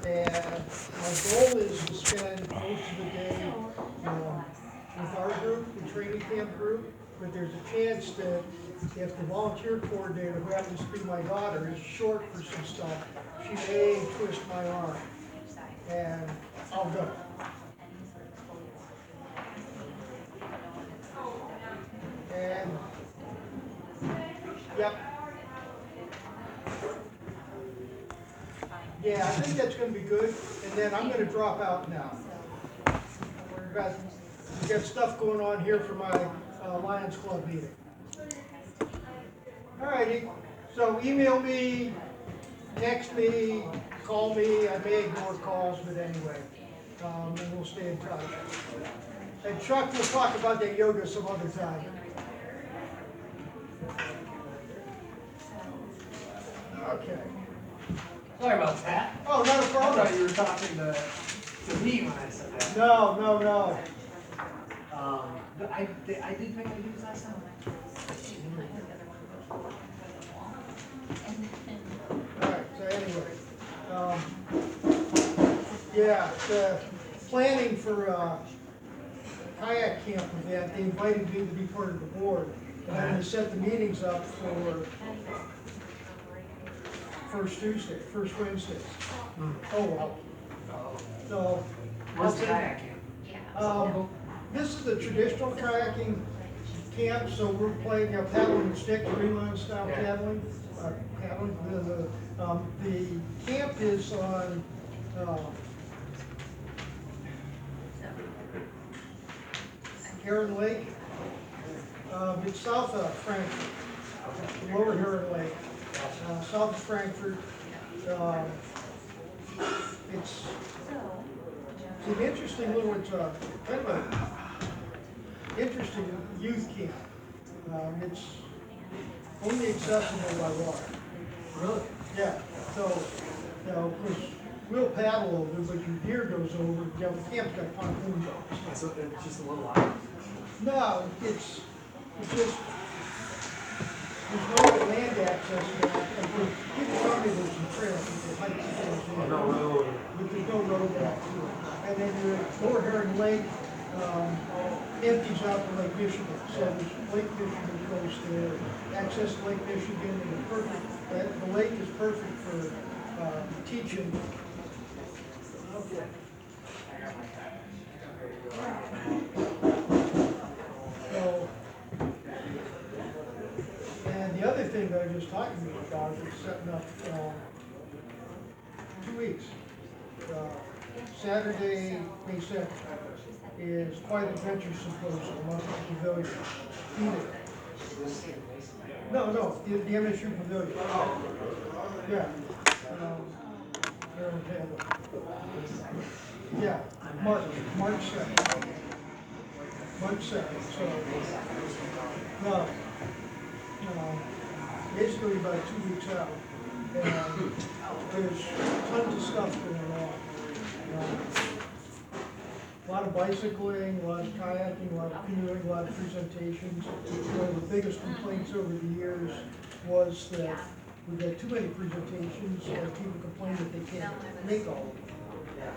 And my goal is to spend most of the day with our group, the training camp group, but there's a chance that if the volunteer coordinator, who happens to be my daughter, is short for some stuff, she may twist my arm, and I'll go. And, yep. Yeah, I think that's gonna be good, and then I'm gonna drop out now. We got stuff going on here for my Lions Club meeting. Alrighty, so email me, text me, call me. I may ignore calls, but anyway, and we'll stay in touch. And Chuck, we'll talk about that yoga some other time. Okay. Sorry about that. Oh, not a I problem. thought you were talking to me when I said that. No, no, no. But I did pick up news last time. Alright, so anyway, yeah, the planning for kayak camp event, they invited me to be part of the board. And I'm gonna set the meetings up for first Wednesday. Oh, well. So. Where's the kayak camp? This is the traditional kayaking camp, so we're playing paddling and stick, Greenland style paddling. The camp is on Heron Lake. It's south of Frankfurt, lower Heron Lake, south of Frankfurt. It's an interesting little, it's kind of a interesting youth camp. It's only accessible by water. Really? Yeah, so, of course, we'll paddle over, but your gear goes over, the camp's got pontoon boats. So it's just a little island. No, it's just, there's no land access to it. People tell me there's some trails, people hike the trails. No road. But there's no road back to it. And then your Lower Heron Lake empties out to Lake Michigan. So there's Lake Michigan goes there, access to Lake Michigan, and it's perfect. The lake is perfect for teaching. Okay. So, and the other thing that I was just talking to you about is setting up 2 weeks. Saturday, May 2nd, is Quiet Adventure Symposium up at the Pavilion. Phoenix. No, the MSU Pavilion. Yeah. There in Tampa. Yeah, March 2nd. March 2nd, so, no, basically about 2 weeks out. And there's tons of stuff going on. A lot of bicycling, a lot of kayaking, a lot of canoeing, a lot of presentations. One of the biggest complaints over the years was that we've got too many presentations, and people complain that they can't make all of them.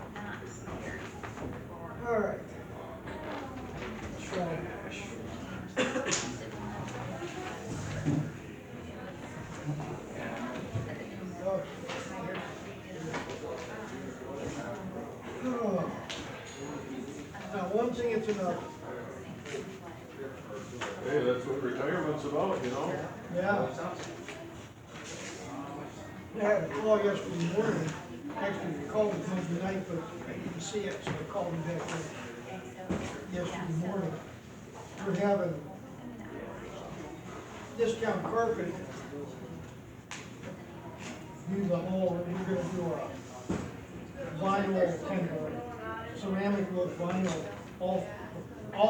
All right. So, now, one thing it's enough. Hey, that's what retirement's about, you know? Yeah. I had a call yesterday morning. Actually, they called me Monday night, but I didn't see it, so I called me back yesterday morning. We're having discount carpet. Do the whole, we're gonna do a vinyl kind of ceramic look vinyl all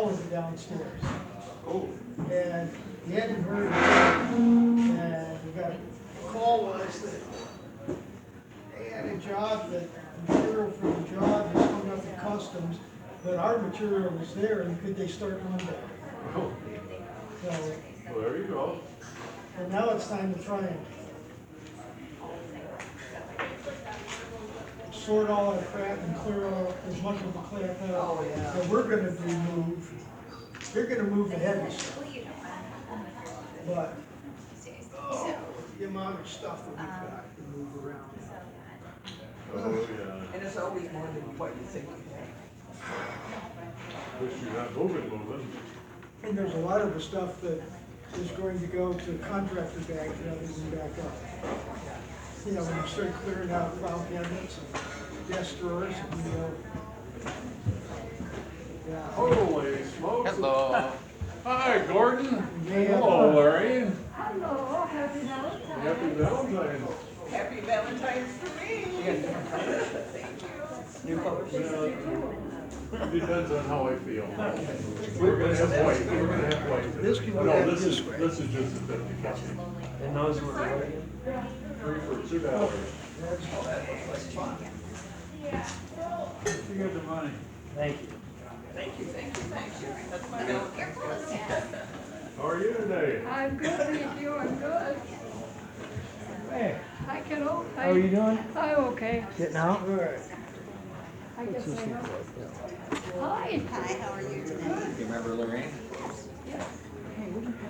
of the downstairs. Oh, And we hadn't heard of it, and we got a call was that they had a job, that material for the job is coming up in customs, but our material was there, and could they start Monday? oh, So, well, there you go. and now it's time to try and sort all that crap and clear out as much of the crap out Oh, yeah. that we're gonna remove. They're gonna move the heavy stuff, but, oh, the amount of stuff that we've got to move around. Oh, yeah. And it's always more than what you think you Wish you're not moving. And there's a lot of the stuff that is going to go to contractor bags rather than back up. You know, when you start clearing out file cabinets and desk drawers, and, you know. Yeah. Holy smokes. Hello. Hi, Gordon. Yeah. Hello, Larry. Hello, happy Valentine's. Happy Valentine's. have. Happy Valentine's to me. New colors. Depends on how I feel. We're gonna have white, we're gonna have white. This can go No, down this this is, way. this is just a 50 copy. And those were what? 3 for $2. You got the money. Thank you. Thank you. That's my Valentine's. How are you today? I'm good, thank you, I'm good. Hey, Hi, kiddo. how are you doing? I'm okay. Getting out? All right. I guess I know. Hi. Hi, how are you today? You remember Lorraine?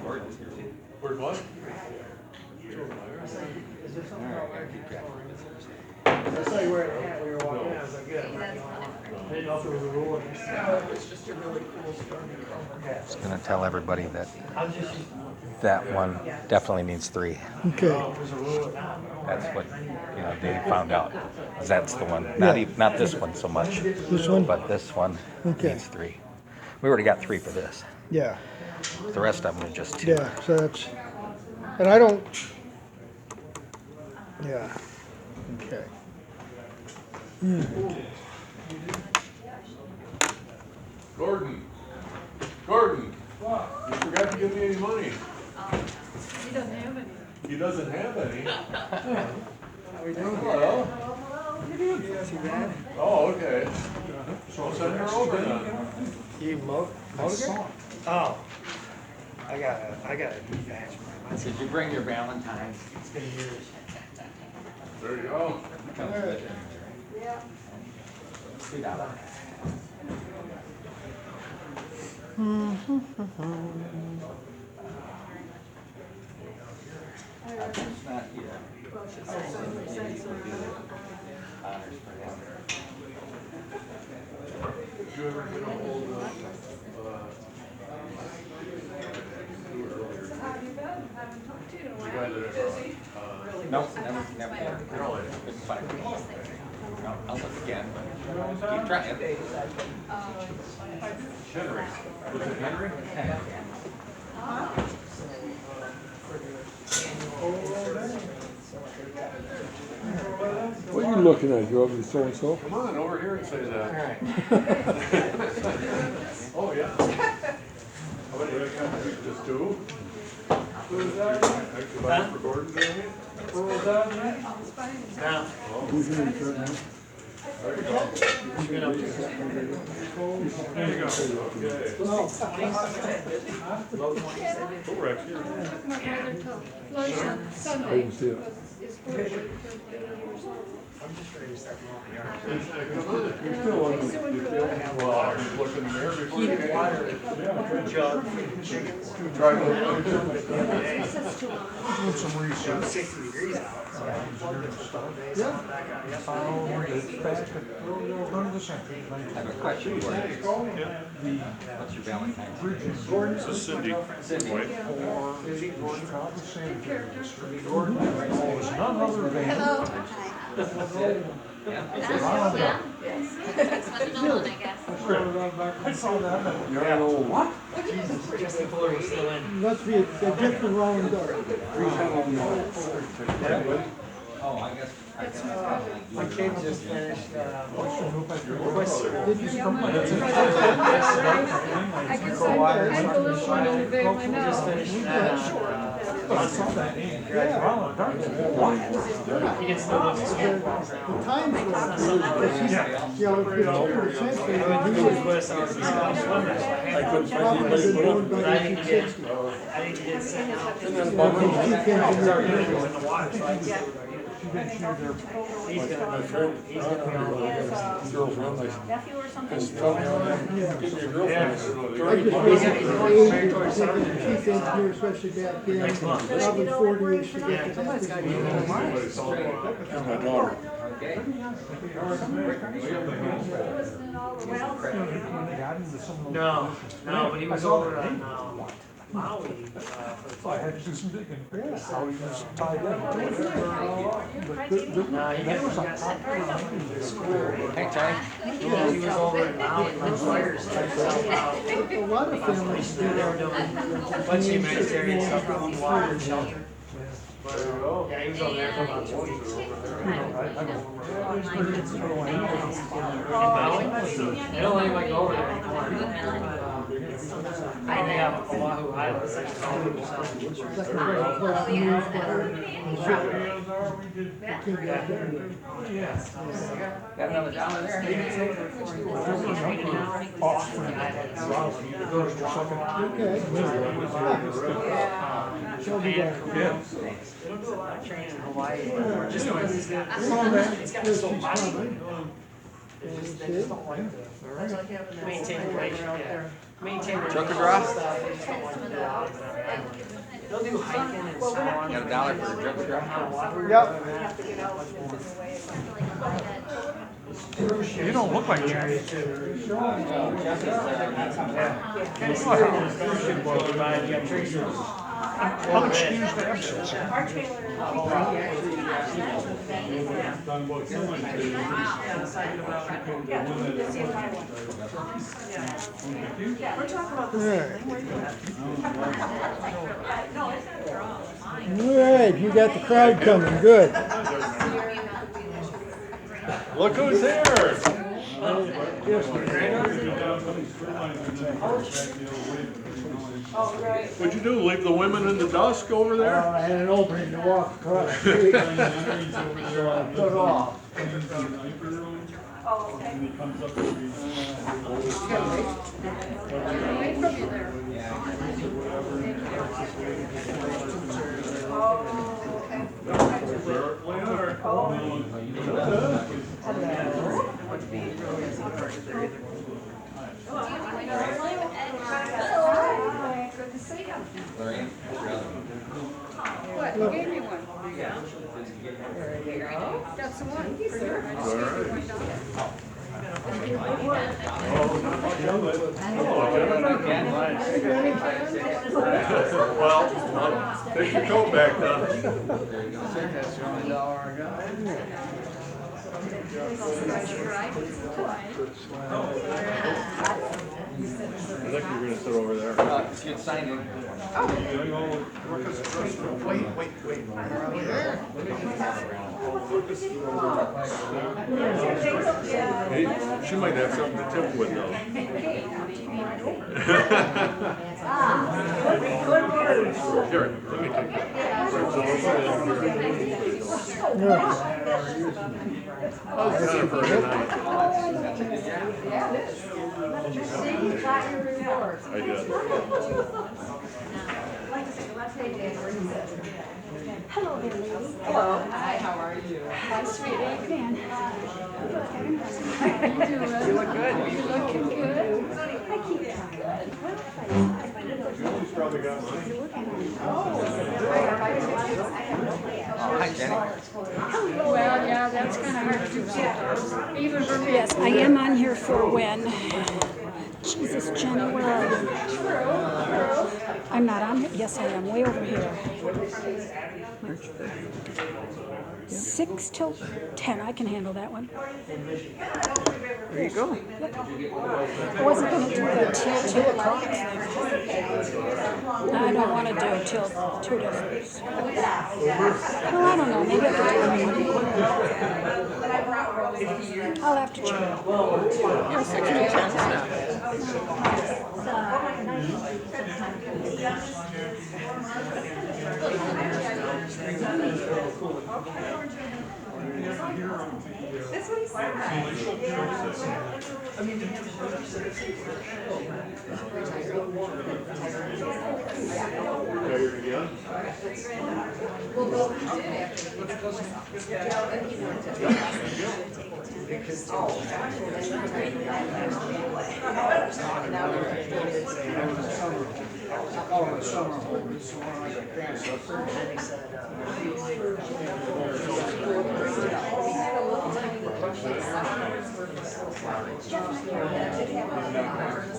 Gordon's here too. Where's what? Is there something about where you track? I saw you wearing a hat when you were walking in, I was like, good. I didn't know if there was a rule. No, it's just a really cool stormy color. Just gonna tell everybody that I was just, that one definitely needs 3. Okay. there's a rule. That's what, they found out. That's the one, not this one so much. This one? But this one Okay. needs 3. We already got 3 for this. Yeah, The rest of them are just 2. yeah, so that's, and I don't, yeah, okay. Gordon. Gordon. You forgot to give me any money. He doesn't have any. He doesn't have any. How we doing? Hello. Too bad. Oh, okay. So send her over then. You motor? Oh. I got a new badge. Did you bring your Valentine's? It's been years. There you go. Comes with it. $2. It's not here. Honors for him. Did you ever get a hold of, who earlier? How have you been? Haven't talked to you in a The while. guy that I, Nope, never. Really? Couldn't find him. No, I'll look again, but keep trying. Henry. Was it Henry? What are you looking at? You over so-and-so? Come on, over here and say that. Oh, yeah. How many did I got? Just 2? Extra budget for Gordon doing it? It's fine. Who's in it right now? There you go. There you go. Okay. Correct. Took my brother to lunch on I Sunday. didn't see it. His birthday, years old. I'm just ready to start mowing the yard. Come on. You're still on He's doing good. Well, look in the mirror before you Keep water, jug for the chickens. try to. The other day, doing some it research. was 60 degrees out, so I plugged it for 4 days. I went back out yesterday. I have a question for you. What's your Valentine's? Gordon's Cindy. Cindy. Susie, Gordon. Good character. Hello. Hi. Yeah. You're an old what? Jesus, Justin Fuller was still in. Must be a different round door. Oh, I guess. My cable just finished, I guess I'm the little one in the big one now. just finished that on Sunday. He gets to live in school. The times were, you know, if you're essentially, he was West, I was in swimming. I couldn't find probably anybody been to doing put by I didn't get, 1860. I didn't get sent out. And then It's Bob- already in the water, so I just. She didn't choose her. He's My gonna, friend, he's gonna be all over. girlfriend, like, Nephew or something? just tell me, get me a girlfriend. I just He's think going straight towards the Southern. chief engineer, especially back then, Next month. probably 40 years to get to that That's position. my daughter. No, but he was over on, Maui, So I had to do some digging. How he was tied in. no, he got Hey, Johnny. he was over in Maui, when fires started out. A lot of families do They were that. doing a bunch of humanitarian stuff around the water and shelter. But, yeah, he was over there for about 2 weeks. They don't let anybody go over there anymore. They have Oahu Island, it's like 12%. It's like a red cloud, news cloud, and shit. Can't get out there. Got another dollar there. Okay. She'll be there. Training in Hawaii, or just because he's got. Oh, man. He's got She's so much. coming. They just don't like to maintain relationship, yeah. Maintain Trucker relationship draw? stuff, they just don't like to go out. They'll do hiking and so on. Got a dollar for a drug drop? You don't look like Jerry. I'll excuse the absence. All right, you got the crowd coming, good. Look who's here! What'd you do, leave the women in the dusk over there? I had an opening to walk across the street, so I took off. Lorraine? What, you gave me one? There you go. Got some one for you. I just gave you $1. Well, take your coat back then. I think you're gonna sit over there. Get signed in. Hey, she might have something to tip with though. Here, let me take that. How's Jennifer tonight? I did. Hello there, ladies. Hello. Hi, how are you? Hi, sweetie. Man. You look good. You looking good? I keep good. Julie's probably got one. Hi, Jenny. Well, yeah, that's kind of hard to do sometimes, even for me. Yes, I am on here for when. Jesus, Jenny, where are you? I'm not on here. Yes, I am. Way over here. 6 till 10. I can handle that one. There you go. I wasn't going to do the till 2 o'clock. I don't want to do it till 2 to 3. Well, I don't know. Maybe I can do it. I'll have to check. You're 6 to 10 stuff. That's what he said. Tired again? Oh, the summer home, this one I got grandson.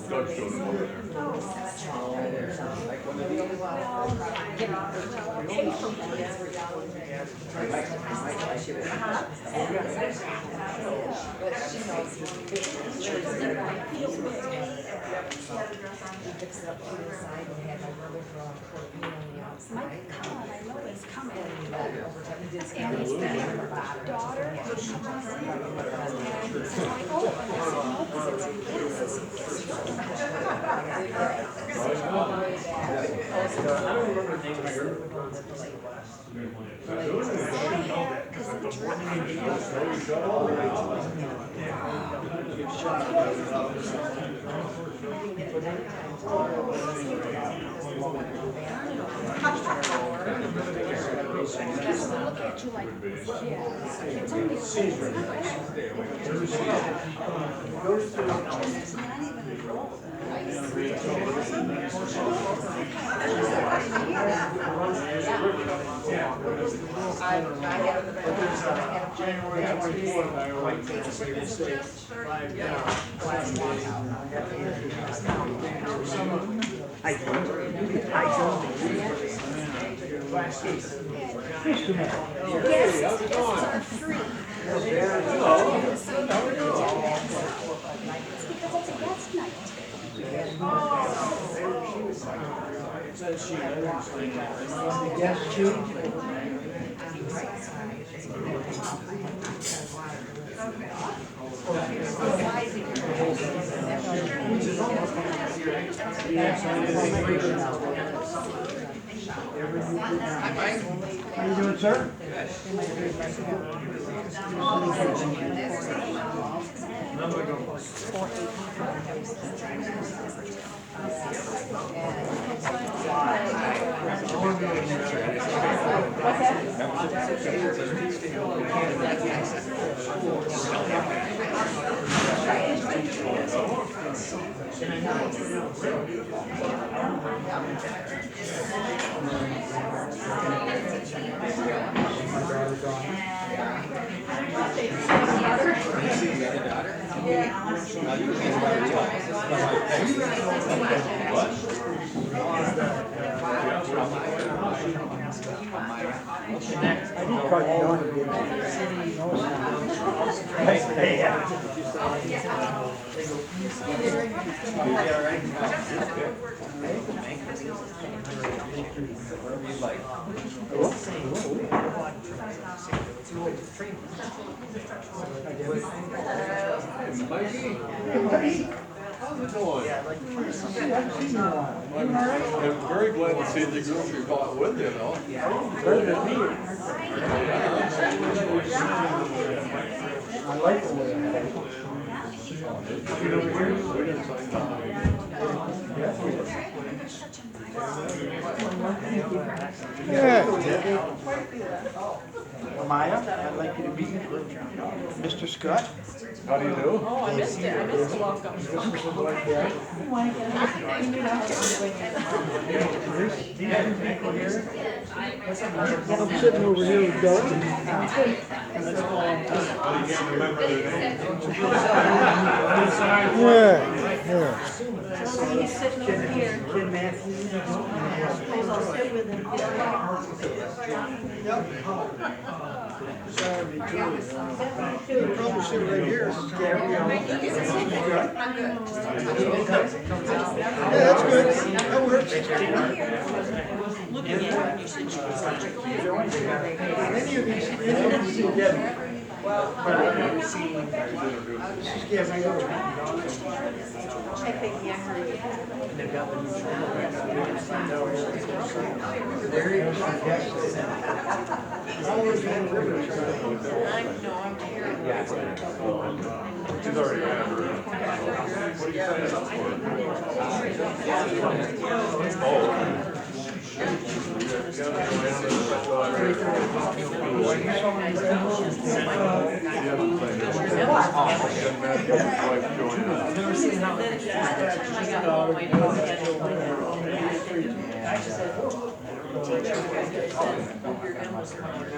Doug showed him over there. Mike Cullen, I know he's coming. And his daughter. And I'm like, oh, I said, no, because I don't remember the name of your. Just look at you like, yeah, it's only January 24th, I write this here, yes, it's free. It's because it's a guest night. Yes, Jude? How you doing, sir? Mikey? How's it going? I'm very glad to see the group you brought with you, though. I like the way We didn't sign Maya, I'd like you to meet Mr. Scott. How do you do? Oh, I missed it. I missed the welcome. I'm sitting over here with Doug. Yeah. So he's sitting over here. Suppose I'll sit with him. You probably sit right here. Yeah, that's good. That works. Looking at when you said she was such a kid. Any of these together. I think, yeah. Hours on the river trail. I'm here. She's already had her. What do you sign up for? Oh.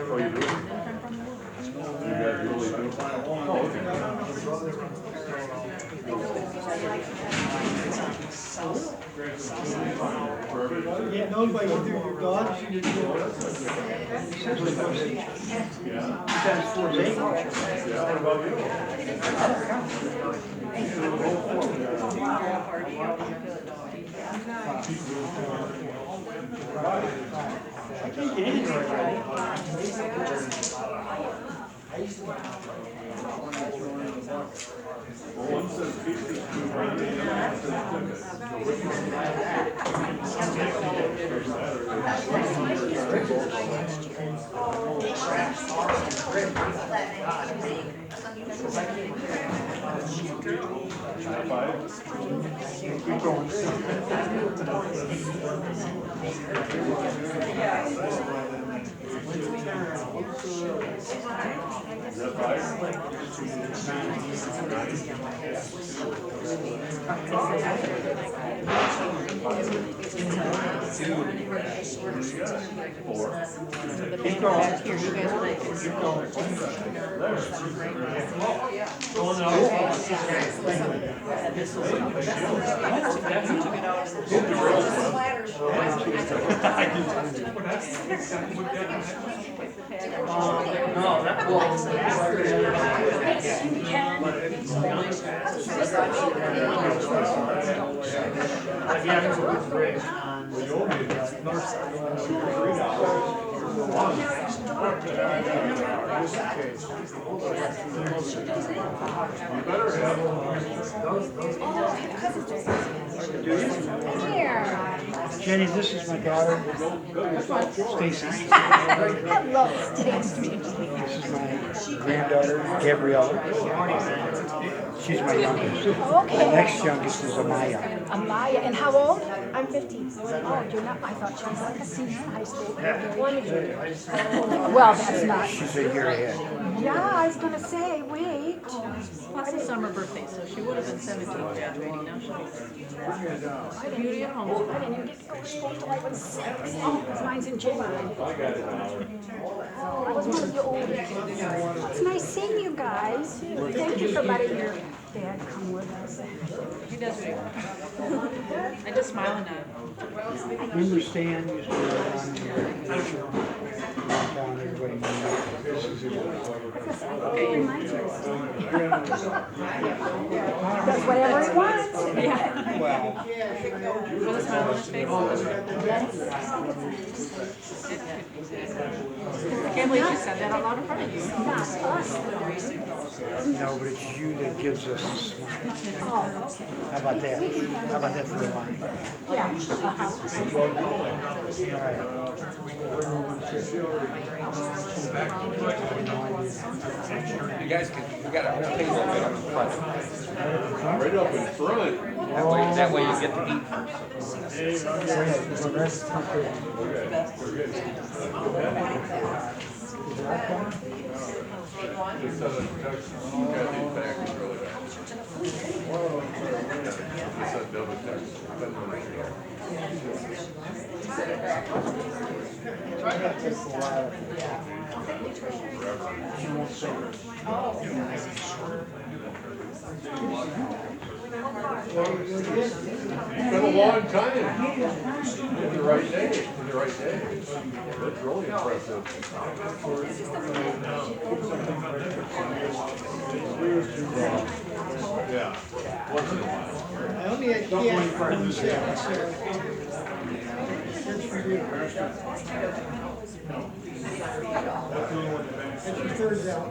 Oh, you do? You guys really do? Oh, okay. Get known by either your dogs or your children. Yeah. That's 4-8. Yeah, what about you? I can't get anything right. Well, one says pizza's 200, the other one says tickets. So which Is that five? Four. Keep going. Here, you guys are keep going. No, that will. Like, yeah, there's a bridge on the north side. You better have Here. Jenny, this is my daughter, Stacy. Hello, Stacy. This is my granddaughter, Gabriella. She's my youngest. Okay. Next youngest is Amaya. Amaya, and how old? I'm 15. Oh, you're not, I thought she was like a senior in high school. Well, that's not. She's a year ahead. Yeah, I was gonna say, wait. That's a summer birthday, so she would have been 17 graduating, now she'll be 30. Beauty at home. I didn't even get to go to school till I was 6. Oh, 'cause mine's in January. Oh, I was one of the older kids. It's nice seeing you guys. Thank you for letting your dad come with us. He does what he wants. I just smile and nod. Remember Stan used to live on here? Downtown, everybody knew him. This is his wife. Okay, reminds me. Does whatever he wants. Yeah. Well, With a smile on his face. I can't believe you said that out loud in front of you. Not us. no, but it's you that gives us a smile. Oh, okay. How about that? How about that for a line? Yeah. You guys can, you got a whole table right up in front. right up in front. That way you get to eat first. Just send a text, Kathy back is really bad. Just send double text, 10 minutes ago. It's been a long time. In the right day, in the right day. That's really impressive. Yeah, once in a while. I only had kids from the set, so. That's for you. That's your third out.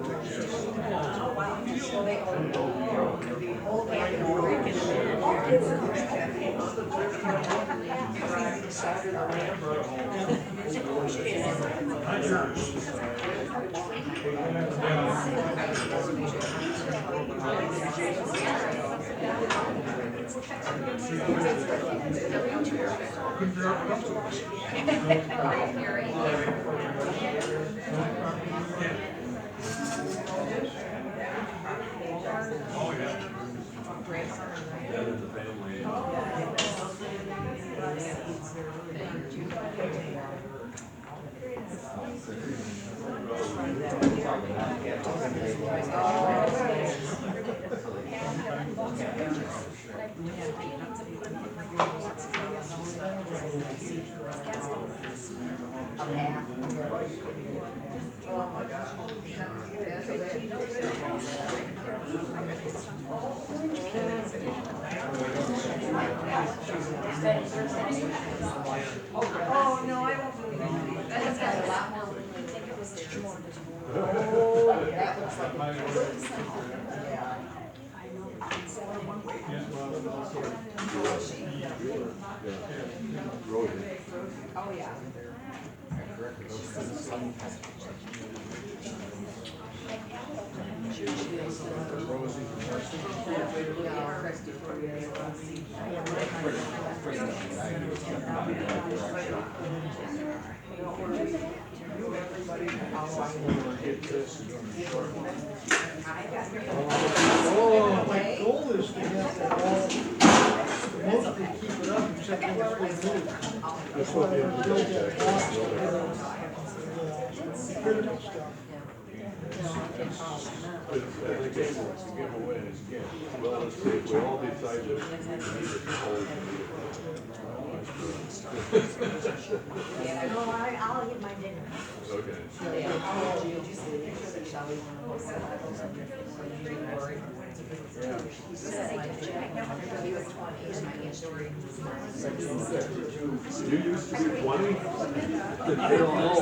Oh, no, I won't believe it. That has got a lot more. Oh, yeah. Oh, my goal is to get that all, mostly keep it up except when it's been moved. That's what build that box, the critical stuff. I think it's a giveaway and it's a gift. Well, let's see, if we all decide that we need it, No, I'll get my dinner. okay. You used to do 20? I don't know.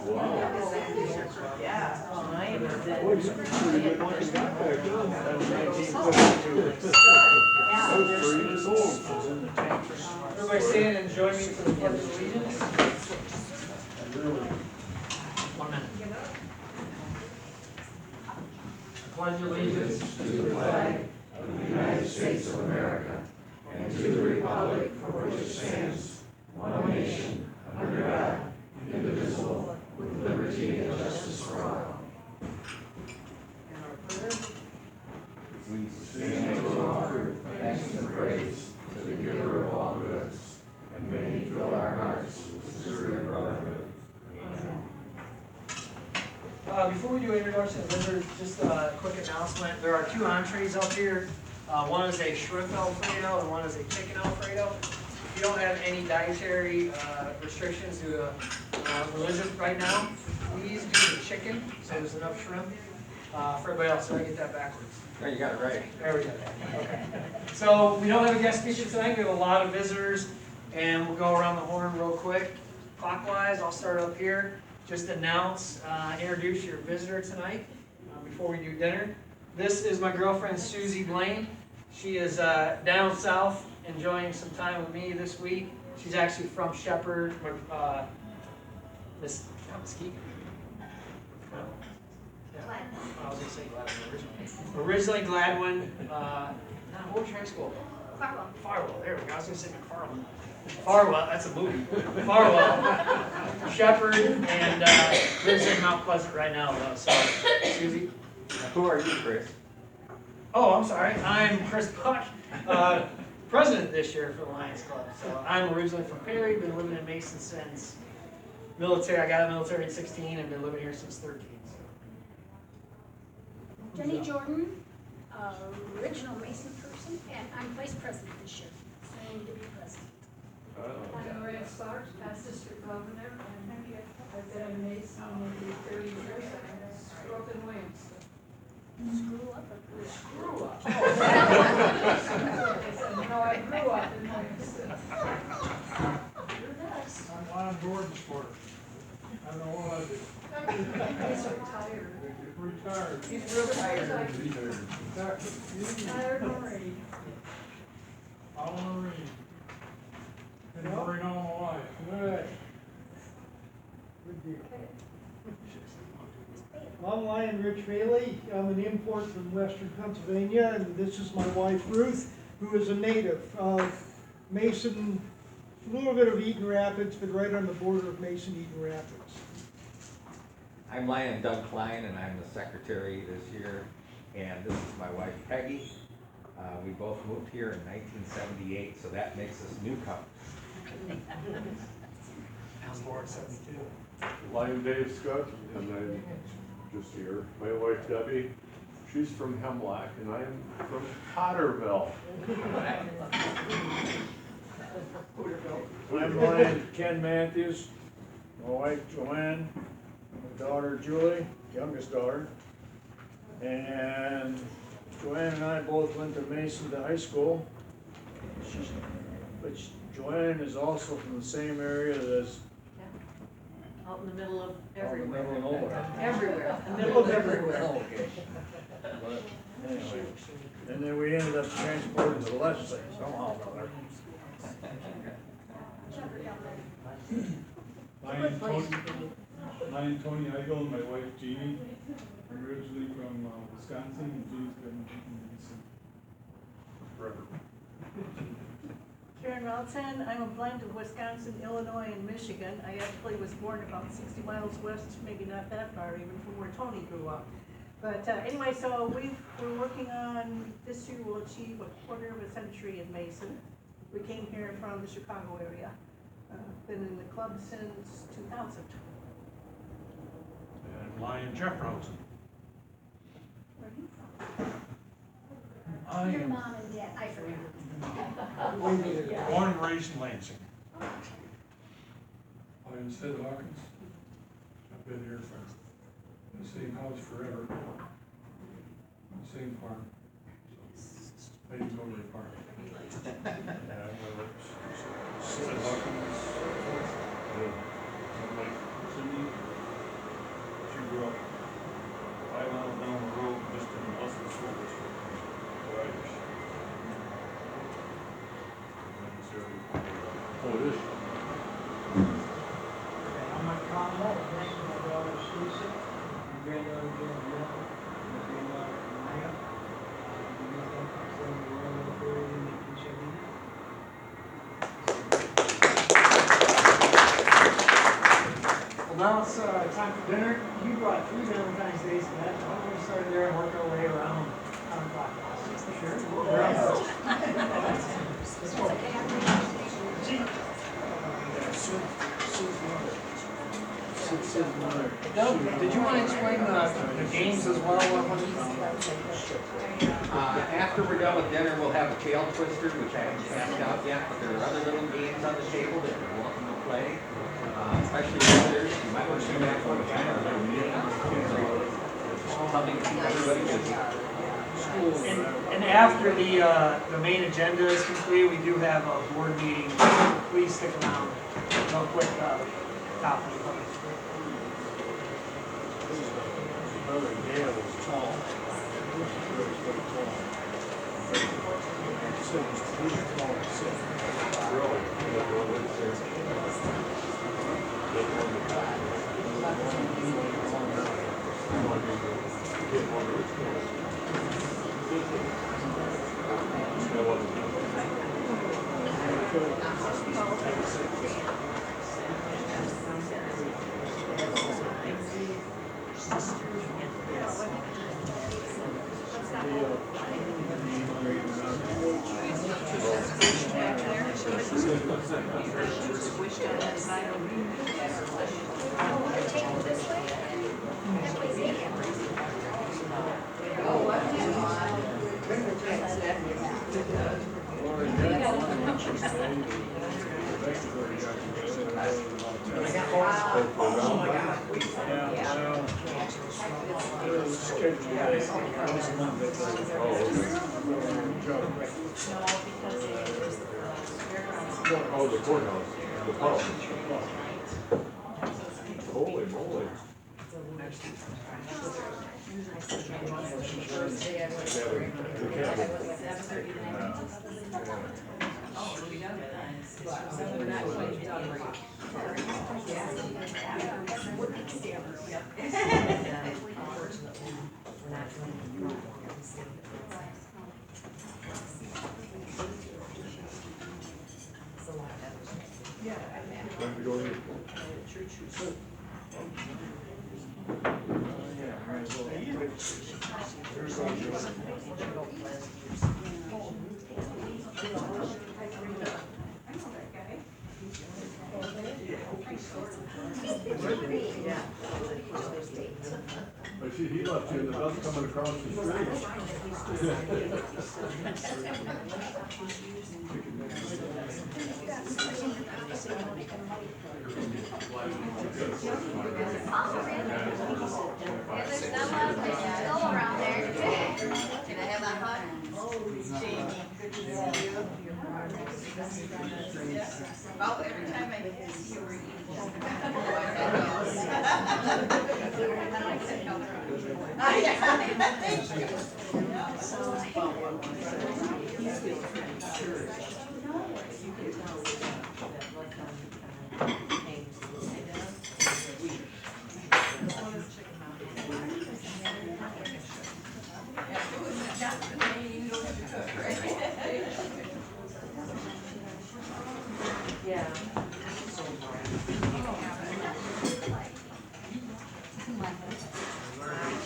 Wow. Boy, you pretty good looking guy back then. That was 1952. I was 3 years old. Everybody stand and join me for the pledge of allegiance. 1 minute. Pledge allegiance to the flag of the United States of America and to the republic for which it stands, one nation, under God, indivisible, with liberty and justice for all. And our prayer. We Sing to honor, thanks and praise to the giver of all goods, and may he fill our hearts with the spirit of brotherhood. Before we do introduction of visitors, just a quick announcement. There are 2 entrees up here. One is a shrimp Alfredo and one is a chicken Alfredo. If you don't have any dietary restrictions due to religion right now, please do the chicken, so there's enough shrimp. For everybody else, so I get that backwards. Oh, you got it right. There we go. Okay. So we don't have a guest speaker tonight. We have a lot of visitors, and we'll go around the horn real quick. Clockwise, I'll start up here. Just announce, introduce your visitor tonight before we do dinner. This is my girlfriend, Susie Blaine. She is down south enjoying some time with me this week. She's actually from Shepherd, Mesquite. No. Yeah. I was going to say Gladwin originally. Gladwin. What was your high school? Farwell. Farwell. There we go. I was going to say McFarland. Farwell, that's a movie. Farwell, Shepherd, and lives in Mount Pleasant right now, though. So, Susie. Who are you, Chris? Oh, I'm sorry. I'm Chris Buck, president this year for the Lions Club. So I'm originally from Perry, been living in Mason since military. I got out of the military in 16 and been living here since 13. So. Jenny Jordan, original Mason person, and I'm vice president this year, soon to be president. I'm Lorraine Sparks, past district governor, and I've been in Mason maybe 30 years, and grew up in Williamston. Screw up or Grew up. No, I grew up in Williamston. I'm on Gordon's for it. I don't know what I do. He's retired. Retired. He's real tired. Tired already. All Marine. Very normal life. All right. Good deal. I'm Lion Rich Bailey. I'm an import from western Pennsylvania, and this is my wife Ruth, who is a native of Mason, a little bit of Eaton Rapids, but right on the border of Mason, Eaton Rapids. I'm Lion Doug Klein, and I'm the secretary this year, and this is my wife Peggy. We both moved here in 1978, so that makes us newcomers. I was born in 72. Lion Dave Scott, and I'm just here. My wife Debbie, she's from Hemlock, and I'm from Potterville. I'm Lion Ken Matthews, my wife Joanne, my daughter Julie, youngest daughter. And Joanne and I both went to Mason to high school. But Joanne is also from the same area as Out in the middle of out in the everywhere. middle of nowhere. Everywhere, in the middle of everywhere. But anyway, and then we ended up transporting to Leslie somehow or other. Lion Tony Heigl and my wife Jeannie. I'm originally from Wisconsin, and Jeannie's been in Mason forever. Karen Melton, I'm a blend of Wisconsin, Illinois, and Michigan. I actually was born about 60 miles west, maybe not that far even from where Tony grew up. But anyway, so we're working on, this year we'll achieve a quarter of a century in Mason. We came here from the Chicago area. Been in the club since 2000. And Lion Jeff Rosen. Where are you from? I Your am mom and dad, I forgot. born and raised in Lansing. I'm Sid Hawkins. I've been here for the same house forever. Same farm. I didn't go very far. Sid Hawkins. My wife Cindy. She grew up 5 miles down the road, just in the Austin School District. They're Irish. Oh, it is? I'm Mike Conwell, this is my daughter Susan, my granddaughter Gabrielle, my granddaughter Maya. We met them from the Royal Military in 1870. Well, now it's time for dinner. You brought 3 Valentine's Days to that. Why don't we start there and work our way around 10 o'clock? Doug, did you want to explain the games as well? After we're done with dinner, we'll have a tail twister, which I haven't passed out yet, but there are other little games on the table that you're welcome to play. Especially others, you might want to do that for a kind of little meeting. Something to keep everybody busy. And after the main agenda is complete, we do have a board meeting. Please stick around. Real quick, top of the public. Brother Dale was tall. Oh, the courthouse, the pub. Holy moly. But see, he left you in the dust coming across the street. Well, every time I see you, we're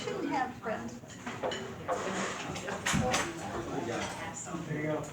Shouldn't have friends. There you go.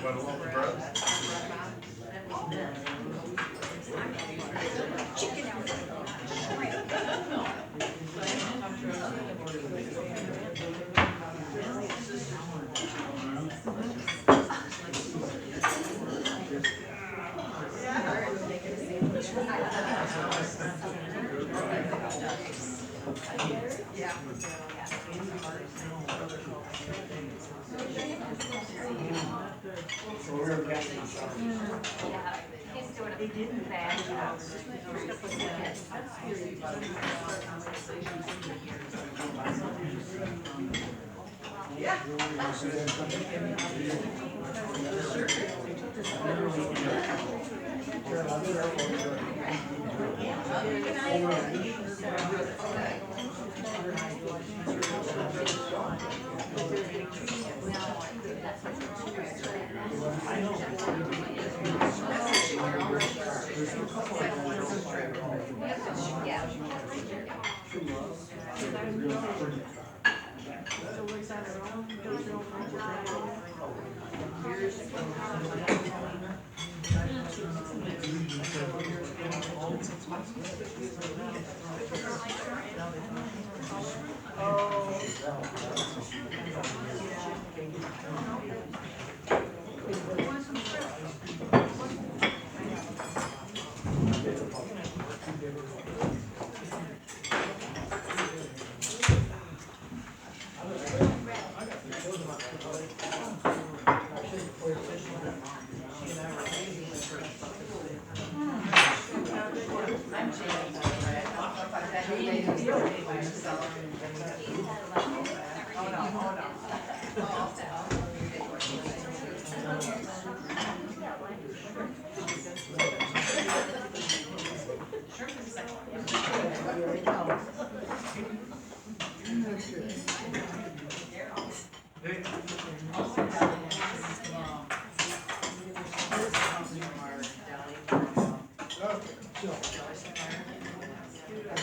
Want a loaf of bread?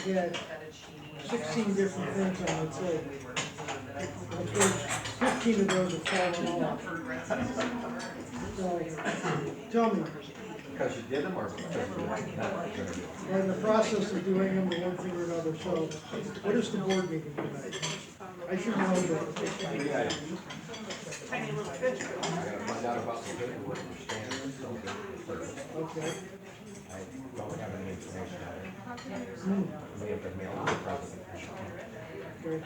I've had 16 different things on the table. Of course, 15 of those are falling off. So, tell me, Because you did them or because you're not gonna do them? We're in the process of doing them, one thing or another, so what is the board meeting tonight? I should know that. Tiny little fish. I gotta find out about the paperwork for standard service. Okay. I don't have any information on it. May have been mailed to the president. Okay.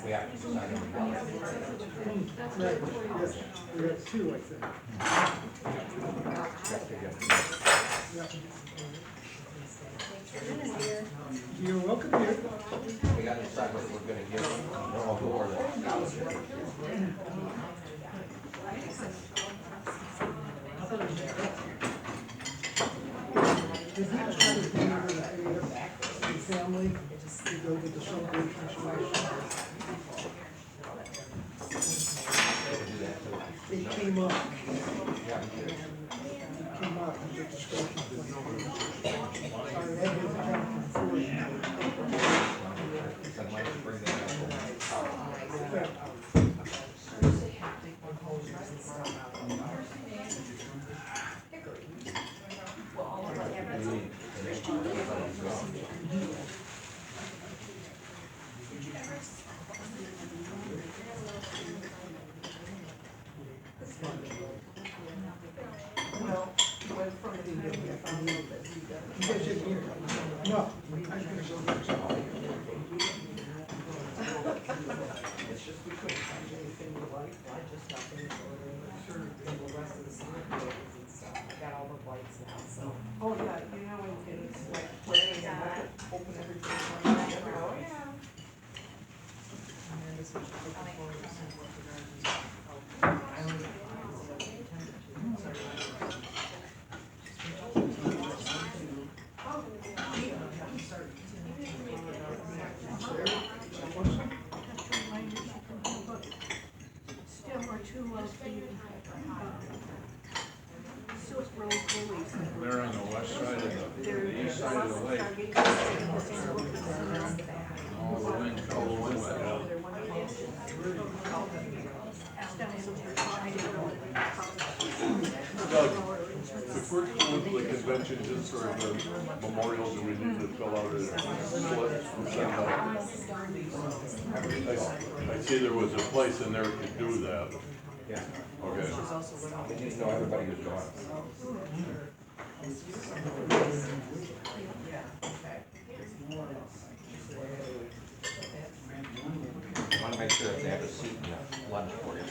We have to decide on the ballot. Right, yes, we have two, I think. Yeah. You're welcome here. We gotta decide what we're gonna give them, or the scholarship. Did you just try to do your family to go get the celebration situation? It came up. It came up as a discussion point. Sorry, that didn't come from before. I'd like to bring that up. Okay. You guys didn't hear? No. I was gonna go next. Oh, yeah, you know when it's like playing and I could open everything. Oh, yeah. Still are two of the Silk Road bullies. They're on the west side of the east side of the lake. All the wind, all the wind went out. Doug, if we're going to the convention just for the memorials, do we need to fill out a slip and send out? I see there was a place in there to do that. Yeah. Okay. They need to know everybody who's going. I wanna make sure that they have a seat in the lunch for you.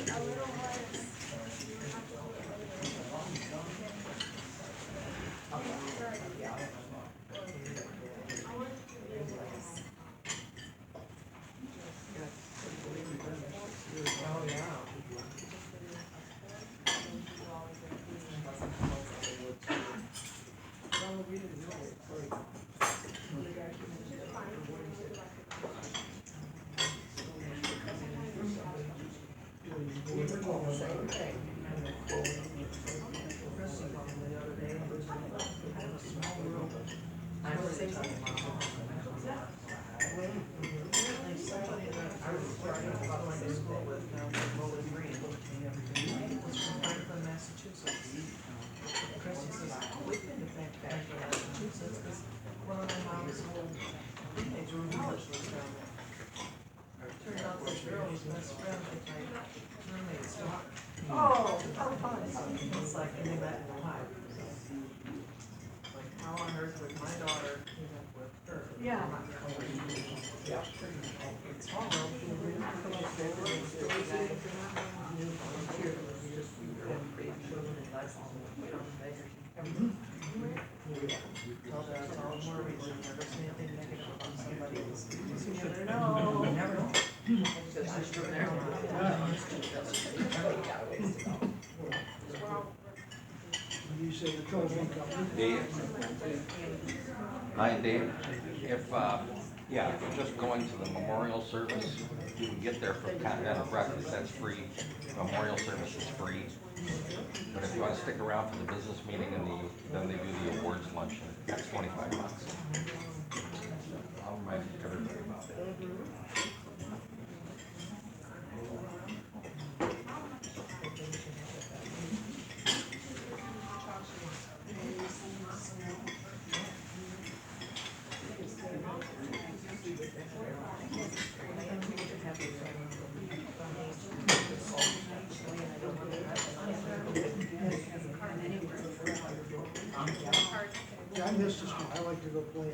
Oh, how fun. It's like, and they met in Ohio. Like, how on earth would my daughter meet up with her? Yeah. It's small world. Tell her it's all more reason, never say anything negative about somebody else. You never know. You never know. You say the telephone company? Dave? Hi, Dave. If, yeah, if you're just going to the memorial service, you can get there for continental breakfast, that's free. Memorial service is free. But if you wanna stick around for the business meeting and then they do the awards luncheon, that's $25. I'll remind everybody about it. the plan.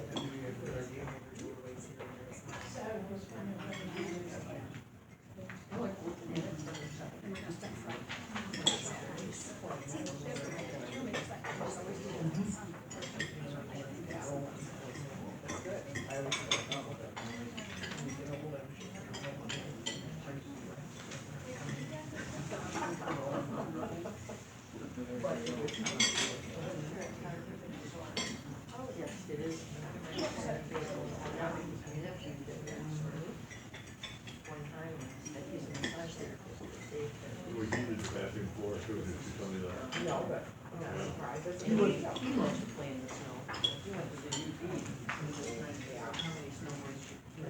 We needed the bathroom floor too, did you tell me that?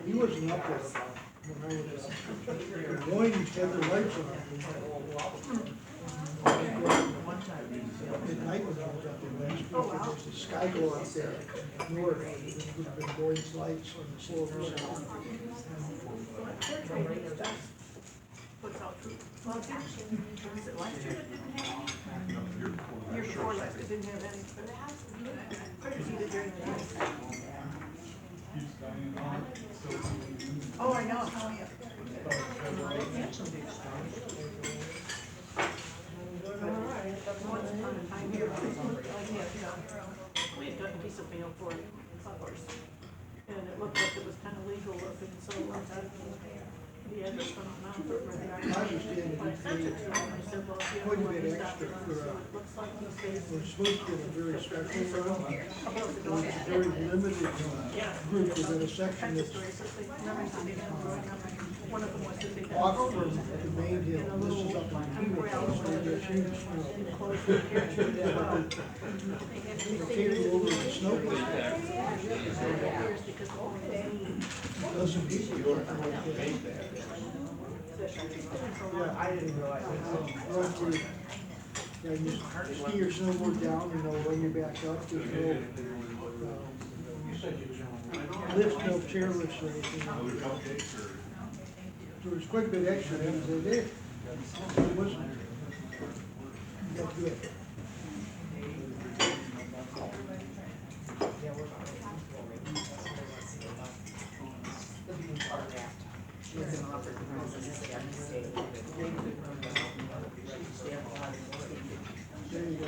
He wasn't up there when I was, the Williams had their lights on. At night when I was up there last week, there was a sky glow up there, north, it would have been Boyd's lights on the slopes. Year before last, it didn't have any, but couldn't see it during the day. Oh, I know, how are you? Once upon a time here, we had gotten a piece of mail for flowers, and it looked like it was kind of legal looking, so once I, the address from Mount where they are. I understand that I sent it to him, I said, well, if you quite a want bit to stop extra it, for, so it looks like these days. we're supposed to get a very special room. About the It's a very limited group within a section that's one of them was that they. off from the main hill. This is up in the Keno, so there's huge snow. Can't go over the snow. Doesn't beat you. Yeah, I didn't realize that. Run through, yeah, you ski your snowboard down and they'll run you back up. There's no, lift, no chair lifts or anything. So there's quite a bit extra things in there. It wasn't. That's good. There you go.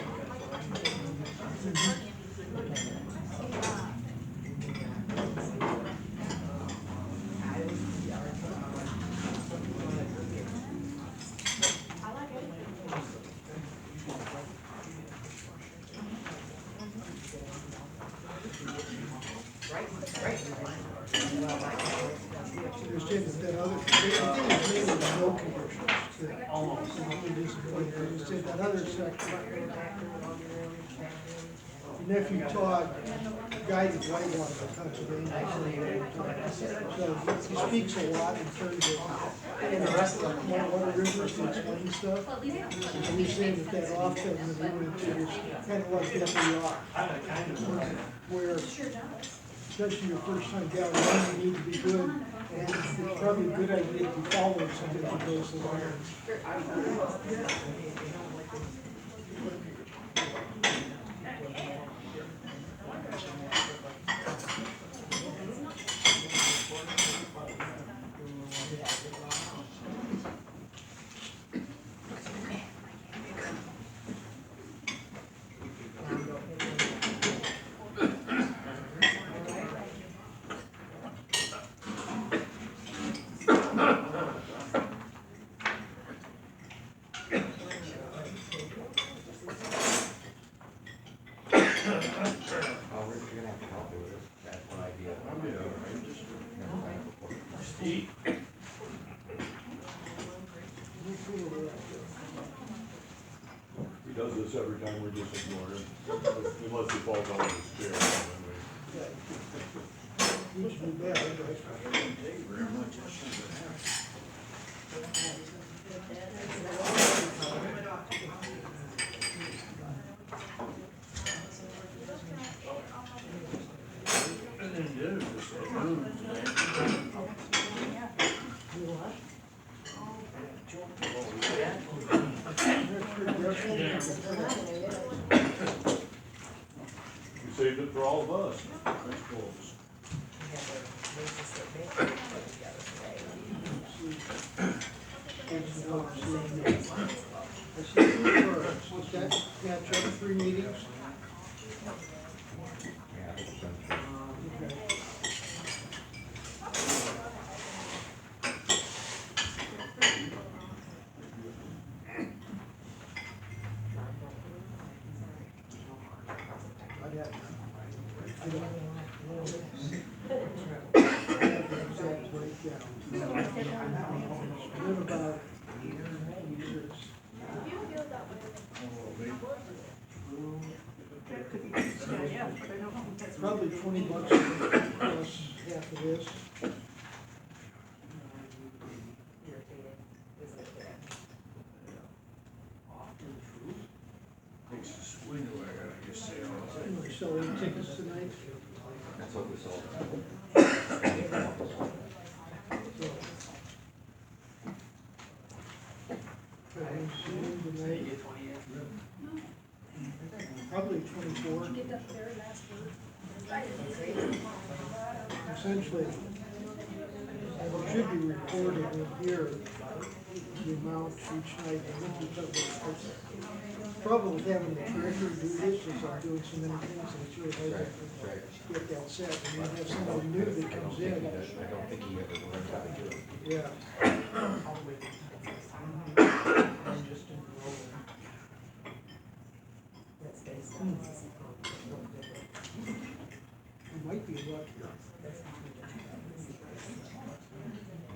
Understand that other, I think it's mainly snow conditions. Understand that other section. Nephew Todd guided Whitewater for Pennsylvania. So he speaks a lot in terms of what rivers to explain stuff. And he's saying that offset that he went to is kind of like FDR. Where, especially your first time down there, you need to be good. And it's probably a good idea to be following somebody who goes along. He does this every time, we just ignore him, unless he falls on his chair. You should be bad, You saved it for all of us. I see two firms. Was that match up 3 meetings? Yeah, it's done. Okay. I don't know the exact breakdown. What about users? Probably $20 plus half of this. Takes the swing away, I guess, say, We're selling tickets tonight. That's what we sold. Probably 24. Essentially, it should be recorded in here, the amount each night. I think we put the problem with having the treasurer do this is I'm doing so many things and it's really hard to get that set. And you have somebody new that comes in. I don't think he ever learned how to do it. Yeah. You might be lucky.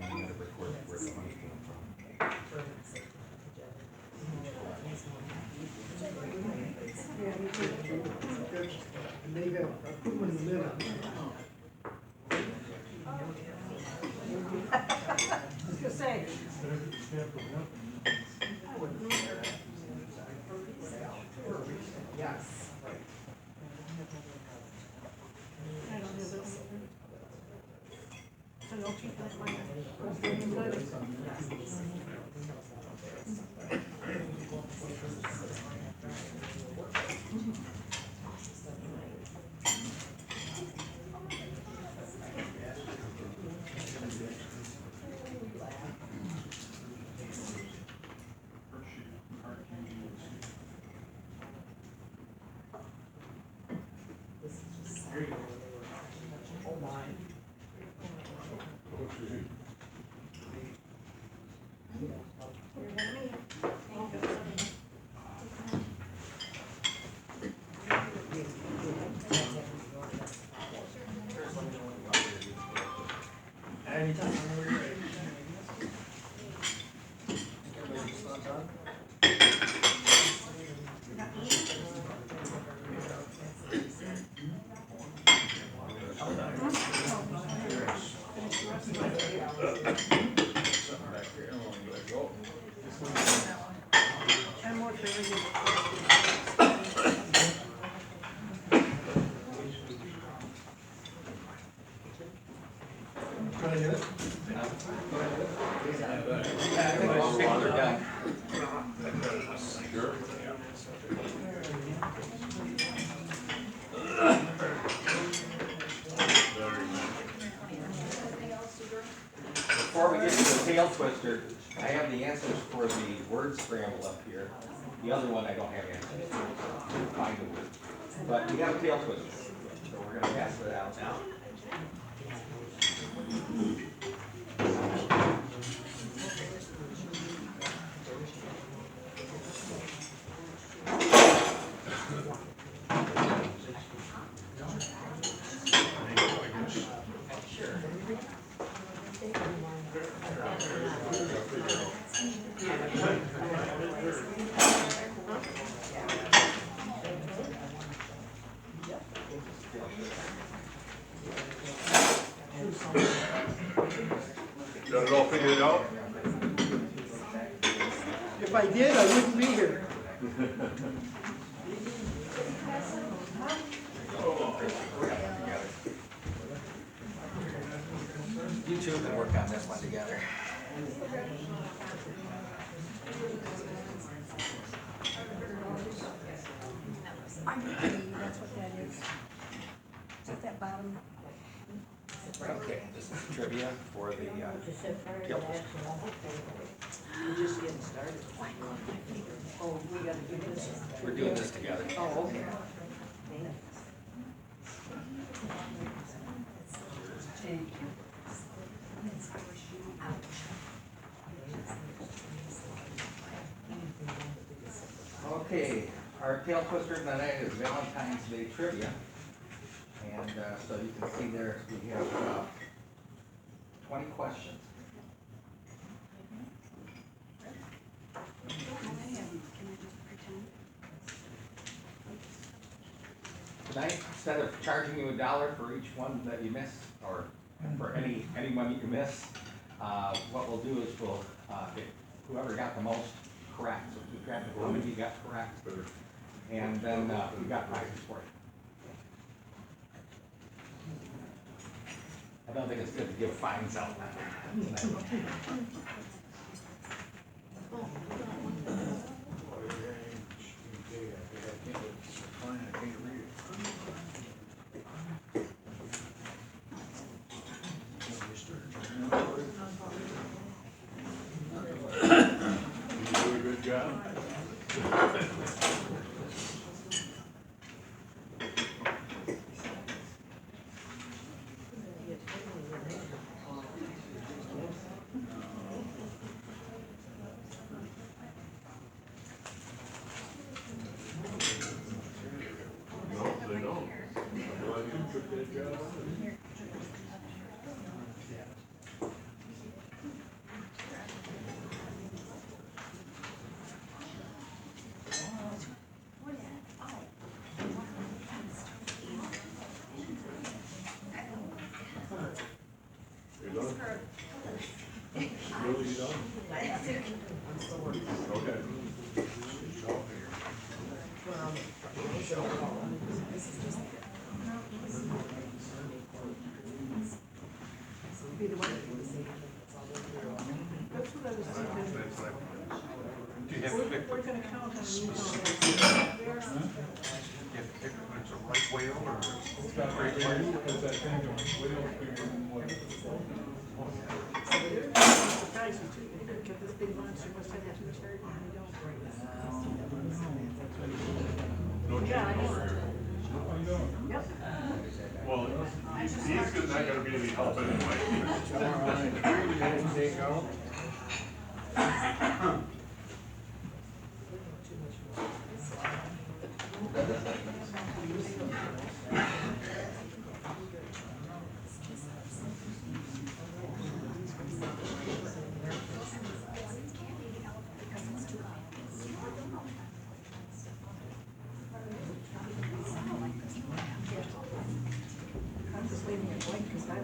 And he never recorded where the money came from. And they have, I put them in the middle. I was gonna say, I don't do this. So don't keep that one. Anytime, whenever you're ready. I'm more familiar with. Sure. Before we get to the tail twister, I have the answers for the word scramble up here. The other one I don't have answers to find the word. But we got a tail twister, so we're gonna pass it out now. Got it all figured out? If I did, I wouldn't be here. You two can work on this one together. That's what that is. Okay, this is trivia for the tail twister. We're just getting started. Oh, we gotta do this. We're doing this together. Oh, okay. Okay, our tail twister tonight is Valentine's Day trivia. And so you can see there, we have 20 questions. Tonight, instead of charging you $1 for each one that you miss, or for any one you miss, what we'll do is we'll, get whoever got the most correct, so keep track of how many you got correct, and then we got prizes for you. I don't think it's good to give fines out. You do a good job. No, they don't. I'm glad you took that job on it. You done? Really, you done? Okay. That's what I was thinking. Do you have to pick, We're gonna count on you. you have to pick when it's a right whale or? It's got right there, it's that thing going, whales bigger than what? Surprise you too. You get this big monster, must have it too short, and we don't. No Yeah, I chicken know. over here. How you doing? Yep. Well, he's not gonna be any help anyway. There you go. I'm just leaving it blank because I was.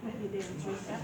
Maybe they would choose that.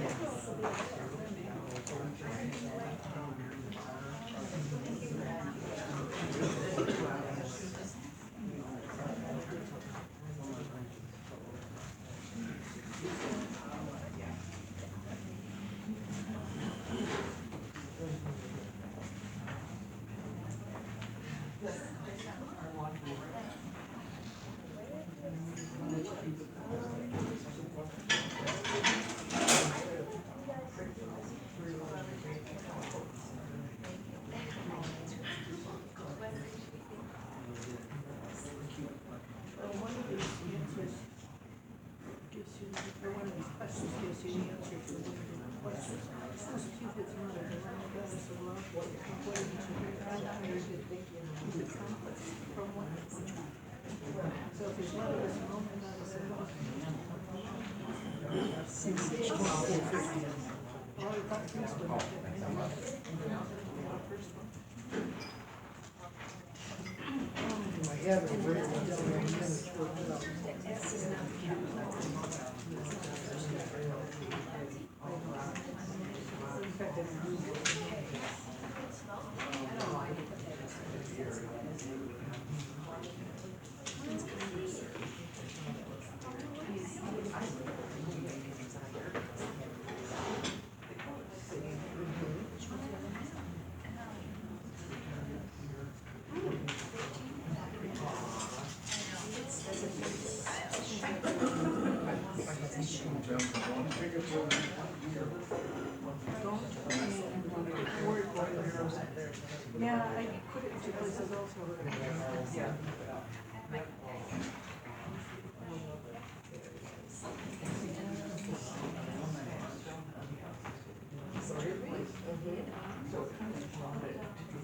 One of these answers gives you, or one of these questions gives you the answer to one of the questions. Says Cupid's mother, the one who goddess of love, was according to her commentaries that Cupid's conflict from one to one. So if his mother was a Roman goddess of love. Well, we thought Greece would have the first one. I have it written down in minutes worked it out. Yeah, I put it in two places also.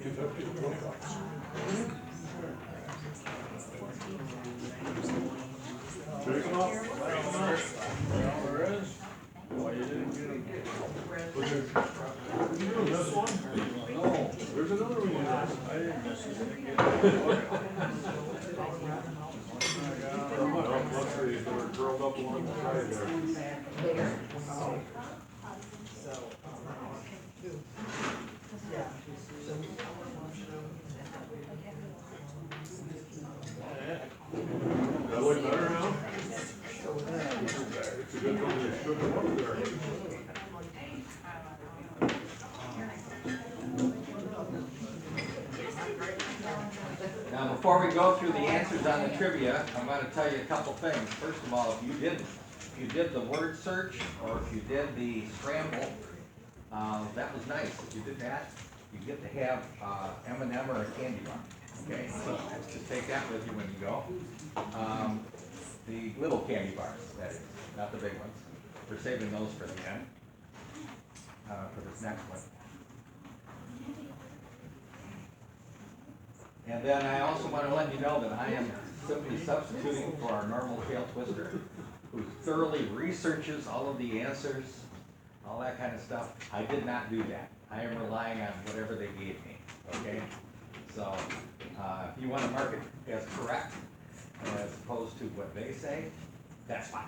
Give that kid $20. Take 'em off. Well, there is. Well, you didn't get them. What you doing, this one? No, There's another one you missed. I didn't miss it. I didn't get it. Well, let's see, they're curled up along the side there. That look better now? It's a good thing they shook them up there. Now, before we go through the answers on the trivia, I'm gonna tell you a couple things. First of all, if you did the word search, or if you did the scramble, that was nice. If you did that, you get to have M&M or a candy bar, okay? So just take that with you when you go. The little candy bars, that is, not the big ones. We're saving those for the end, for this next one. And then I also want to let you know that I am simply substituting for our normal tail twister, who thoroughly researches all of the answers, all that kind of stuff. I did not do that. I am relying on whatever they gave me, okay? So, if you want to mark it as correct, as opposed to what they say, that's fine.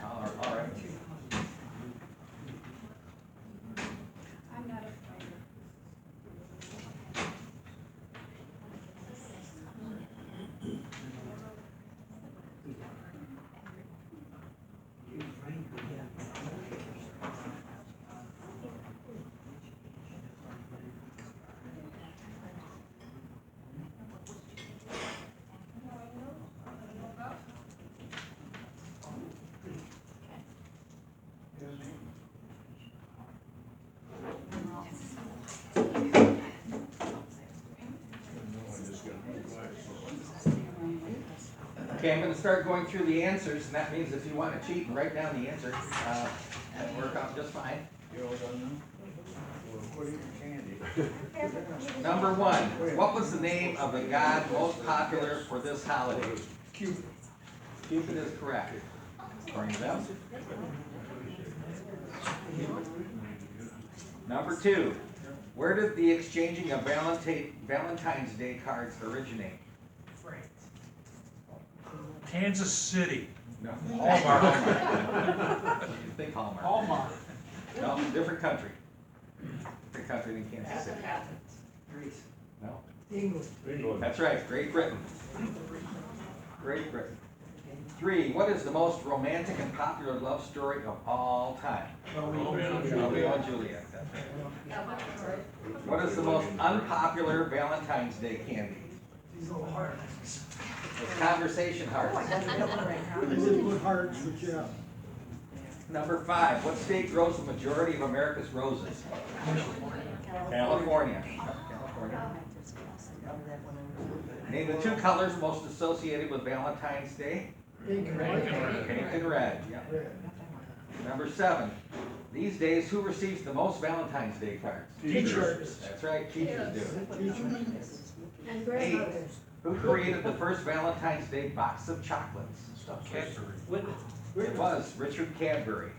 All right. I'm not a fighter. Okay, I'm gonna start going through the answers, and that means if you wanna cheat and write down the answer, that'll work out just fine. You all done now? Well, quit eating candy. Number one, what was the name of the god most popular for this holiday? Cupid. Cupid is correct, according to them. Number two, where did the exchanging of Valentine's Day cards originate? Kansas City. No. Hallmark. You think Hallmark? Hallmark. No, different country. Different country than Kansas City. No? England. That's right, Great Britain. Great Britain. Three, what is the most romantic and popular love story of all time? Romeo and Juliet. That's right. What is the most unpopular Valentine's Day candy? It's conversation hearts. They did put hearts, but yeah. Number five, what state grows the majority of America's roses? California. California. Name the two colors most associated with Valentine's Day. Pink and white. Pink and red, yeah. Red. Number seven, these days, who receives the most Valentine's Day cards? Teachers. That's right, teachers do. Teachers. And Eight, grandmothers. who created the first Valentine's Day box of chocolates? Cadbury. It was Richard Cadbury.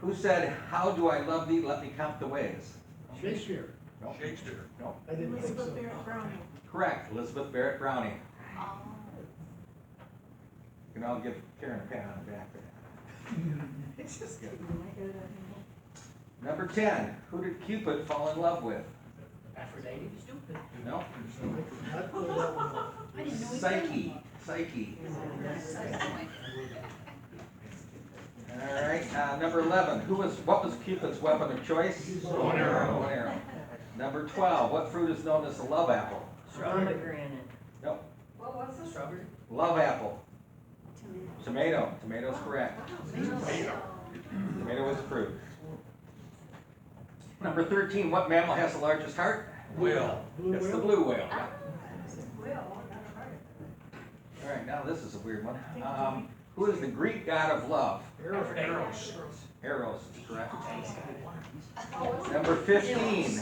Who said, "How do I love thee, let me count the ways"? Shakespeare. No. Shakespeare. No. I didn't think so. Elizabeth Barrett Browning. Correct, Elizabeth Barrett Browning. You can all give Karen a pat on the back for that. Number 10, who did Cupid fall in love with? Aphrodite. No, Not put that one up. I didn't know he Psyche. Psyche. All right, number 11, what was Cupid's weapon of choice? Bow and arrow. Bow and arrow. Number 12, what fruit is known as the love apple? Pomegranate. No, Well, what's this? Strawberry. love apple. Tomato. Tomato's correct. Tomato was approved. Number 13, what mammal has the largest heart? Whale. Blue It's the whale? blue whale. All right, now this is a weird one. Who is the Greek god of love? Arrows. Eros is correct. Number 15.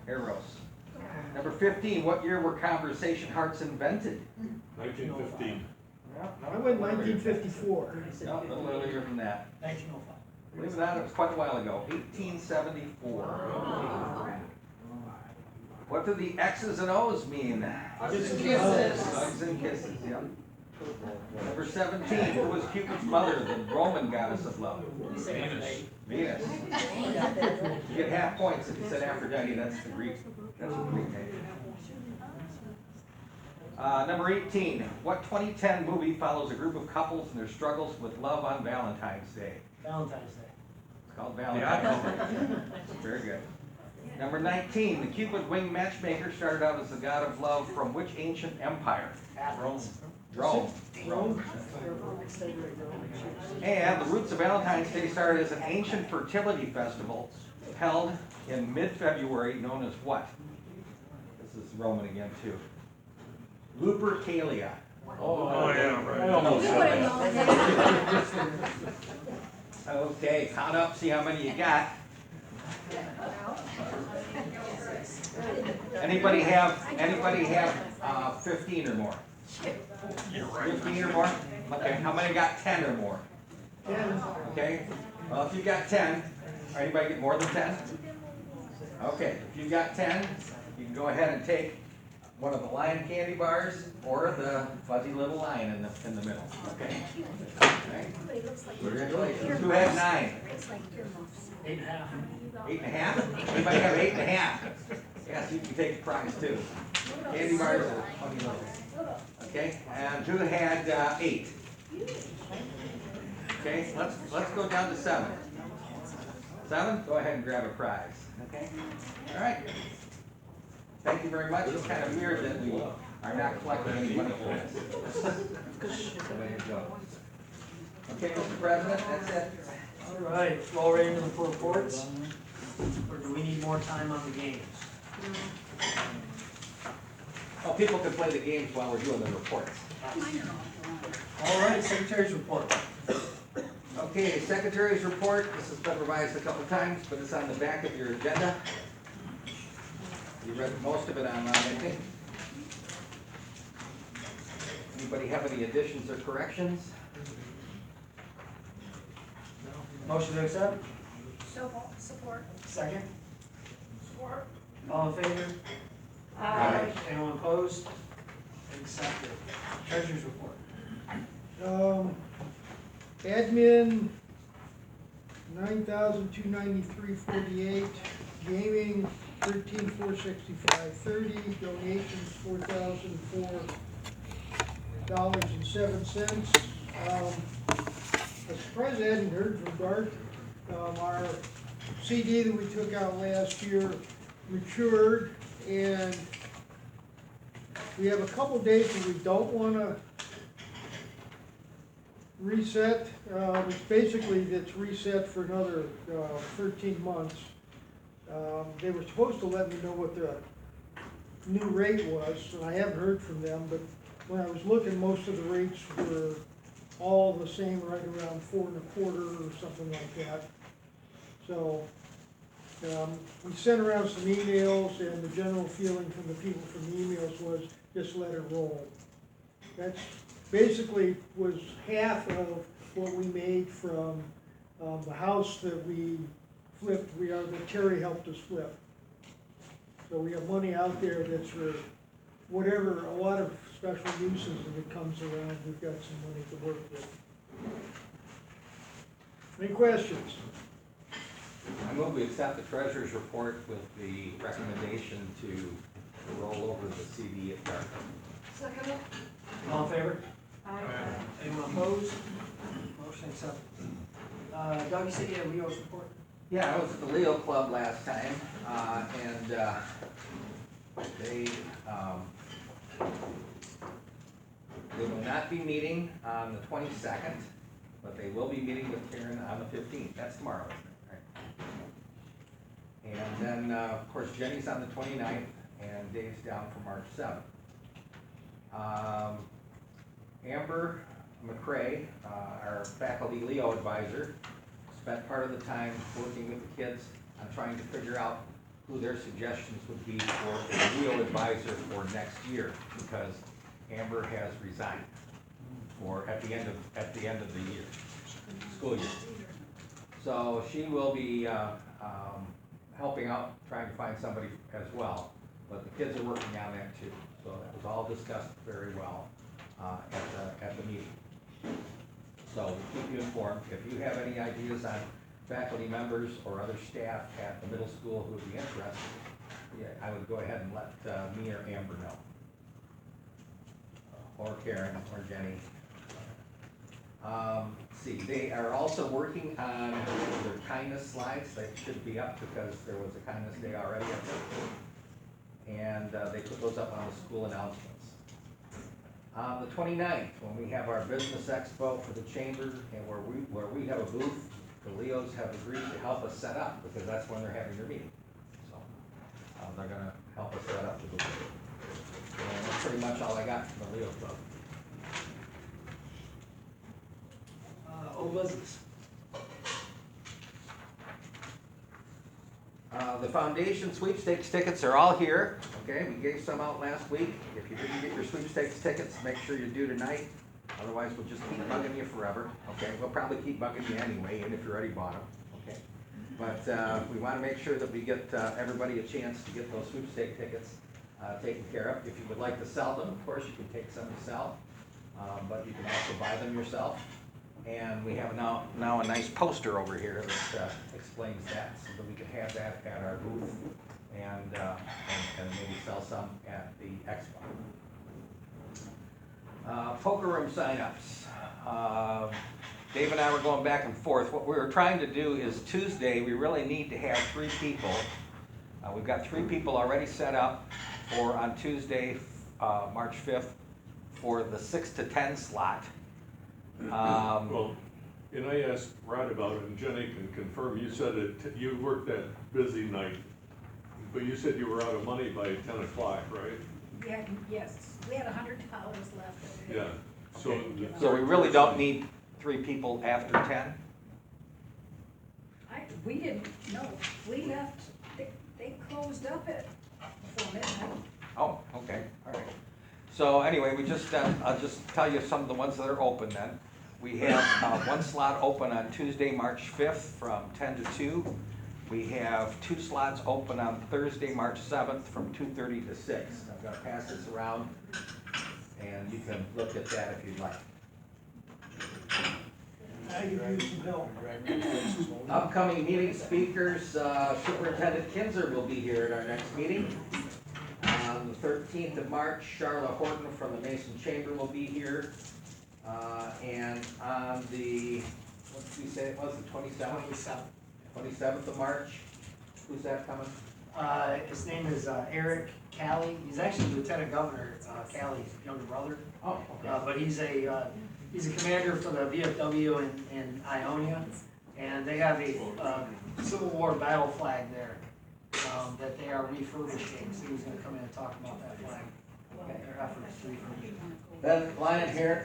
Eros. Number 15, what year were conversation hearts invented? 1915. I went 1954. No, a little earlier than that. 1905. Believe it or not, it was quite a while ago, 1874. What do the X's and O's mean? Kisses. Hugs and kisses, yeah. Number 17, who was Cupid's mother, the Roman goddess of love? Venus. Venus. You get half points if you said Aphrodite, that's the Greek name. Number 18, what 2010 movie follows a group of couples and their struggles with love on Valentine's Day? Valentine's Day. It's called Valentine's Day. Very good. Number 19, the Cupid winged matchmaker started out as the god of love from which ancient empire? Rome. Rome. And the roots of Valentine's Day started as an ancient fertility festival held in mid-February known as what? This is Roman again too. Lupercalia. Oh, yeah, I right. almost said that. Okay, count up, see how many you got. Anybody have 15 or more? 15 or more? Okay, how many got 10 or more? 10. Okay, well, if you got 10, anybody get more than 10? Okay, if you got 10, you can go ahead and take one of the lion candy bars or the fuzzy little lion in the middle, okay? Okay. Congratulations. Who had 9? 8.5. 8.5? Anybody have 8.5? Yes, you can take the prize too. Candy bars are funny little. Okay, and who had 8? Okay, let's go down to 7. 7, go ahead and grab a prize. Okay? All right. Thank you very much. It's kind of weird that we are not collecting any money for this. There you go. Okay, Mr. President, that's it. All right, all ready to for reports? Or do we need more time on the games? Oh, people can play the games while we're doing the reports. All right, Secretary's report. Okay, Secretary's report. This has been revised a couple times, but it's on the back of your agenda. You read most of it online, I think. Anybody have any additions or corrections? Motion to accept? Support. Second? Support. All in favor? Aye. Anyone opposed? Accepted. Treasurer's report. Admin, 9,293.48, gaming, 13,465.30, donations, $4,004.07. I'm surprised I hadn't heard from Bart. Our CD that we took out last year matured, and we have a couple days that we don't want to reset. It's basically, it's reset for another 13 months. They were supposed to let me know what the new rate was, and I haven't heard from them, but when I was looking, most of the rates were all the same, right around 4 1/4 or something like that. So we sent around some emails, and the general feeling from the people from the emails was just let it roll. That's basically was half of what we made from the house that we flipped. That Terry helped us flip. So we have money out there that's for whatever, a lot of special uses if it comes around. We've got some money to work with. Any questions? I move we accept the treasurer's report with the recommendation to roll over the CD at Dartmouth. Second. All in favor? Aye. Anyone opposed? Motion accepted. Doug, you said you had a Leo's report? Yeah, I was at the Leo Club last time, and they will not be meeting on the 22nd, but they will be meeting with Karen on the 15th. That's tomorrow, isn't it? And then, of course, Jenny's on the 29th, and Dave's down for March 7th. Amber McCray, our faculty Leo advisor, spent part of the time working with the kids on trying to figure out who their suggestions would be for a Leo advisor for next year, because Amber has resigned at the end of the year, school year. So she will be helping out, trying to find somebody as well, but the kids are working on that too. So that was all discussed very well at the meeting. So we'll keep you informed. If you have any ideas on faculty members or other staff at the middle school who would be interested, I would go ahead and let me or Amber know. Or Karen or Jenny. See, they are also working on their kindness slides. They should be up because there was a kindness day already up there. And they put those up on the school announcements. On the 29th, when we have our business expo for the chamber and where we have a booth, the Leos have agreed to help us set up because that's when they're having their meeting. So they're gonna help us set up the booth. And that's pretty much all I got from the Leo Club. Old business. The foundation sweepstakes tickets are all here, okay? We gave some out last week. If you didn't get your sweepstakes tickets, make sure you do tonight. Otherwise, we'll just keep bugging you forever, okay? We'll probably keep bugging you anyway, even if you already bought them, okay? But we want to make sure that we get everybody a chance to get those sweepstake tickets taken care of. If you would like to sell them, of course, you can take some to sell, but you can also buy them yourself. And we have now a nice poster over here that explains that, so that we can have that at our booth and maybe sell some at the expo. Poker room signups. Dave and I were going back and forth. What we were trying to do is Tuesday, we really need to have 3 people. We've got 3 people already set up for on Tuesday, March 5th, for the 6 to 10 slot. Well, and I asked Rod about it, and Jenny can confirm, you said you worked that busy night, but you said you were out of money by 10 o'clock, right? Yeah, yes, we had $100 left. Yeah, so. So we really don't need 3 people after 10? We didn't, no, we left, they closed up at before midnight. Oh, okay, all right. So anyway, I'll just tell you some of the ones that are open then. We have 1 slot open on Tuesday, March 5th from 10 to 2. We have 2 slots open on Thursday, March 7th from 2:30 to 6. I'm gonna pass this around and you can look at that if you'd like. I could use some help. Upcoming meeting speakers, Superintendent Kinzer will be here at our next meeting. On the 13th of March, Charlotte Horton from the Mason Chamber will be here. And on the, what did we say it was, the 27th? 27th of March, who's that coming? His name is Eric Calley. He's actually Lieutenant Governor Calley's younger brother. Oh, okay. But he's a commander for the VFW in Ionia, and they have a Civil War battle flag there that they are refurbishing. So he's going to come in and talk about that flag. Their efforts to refurbish it. Then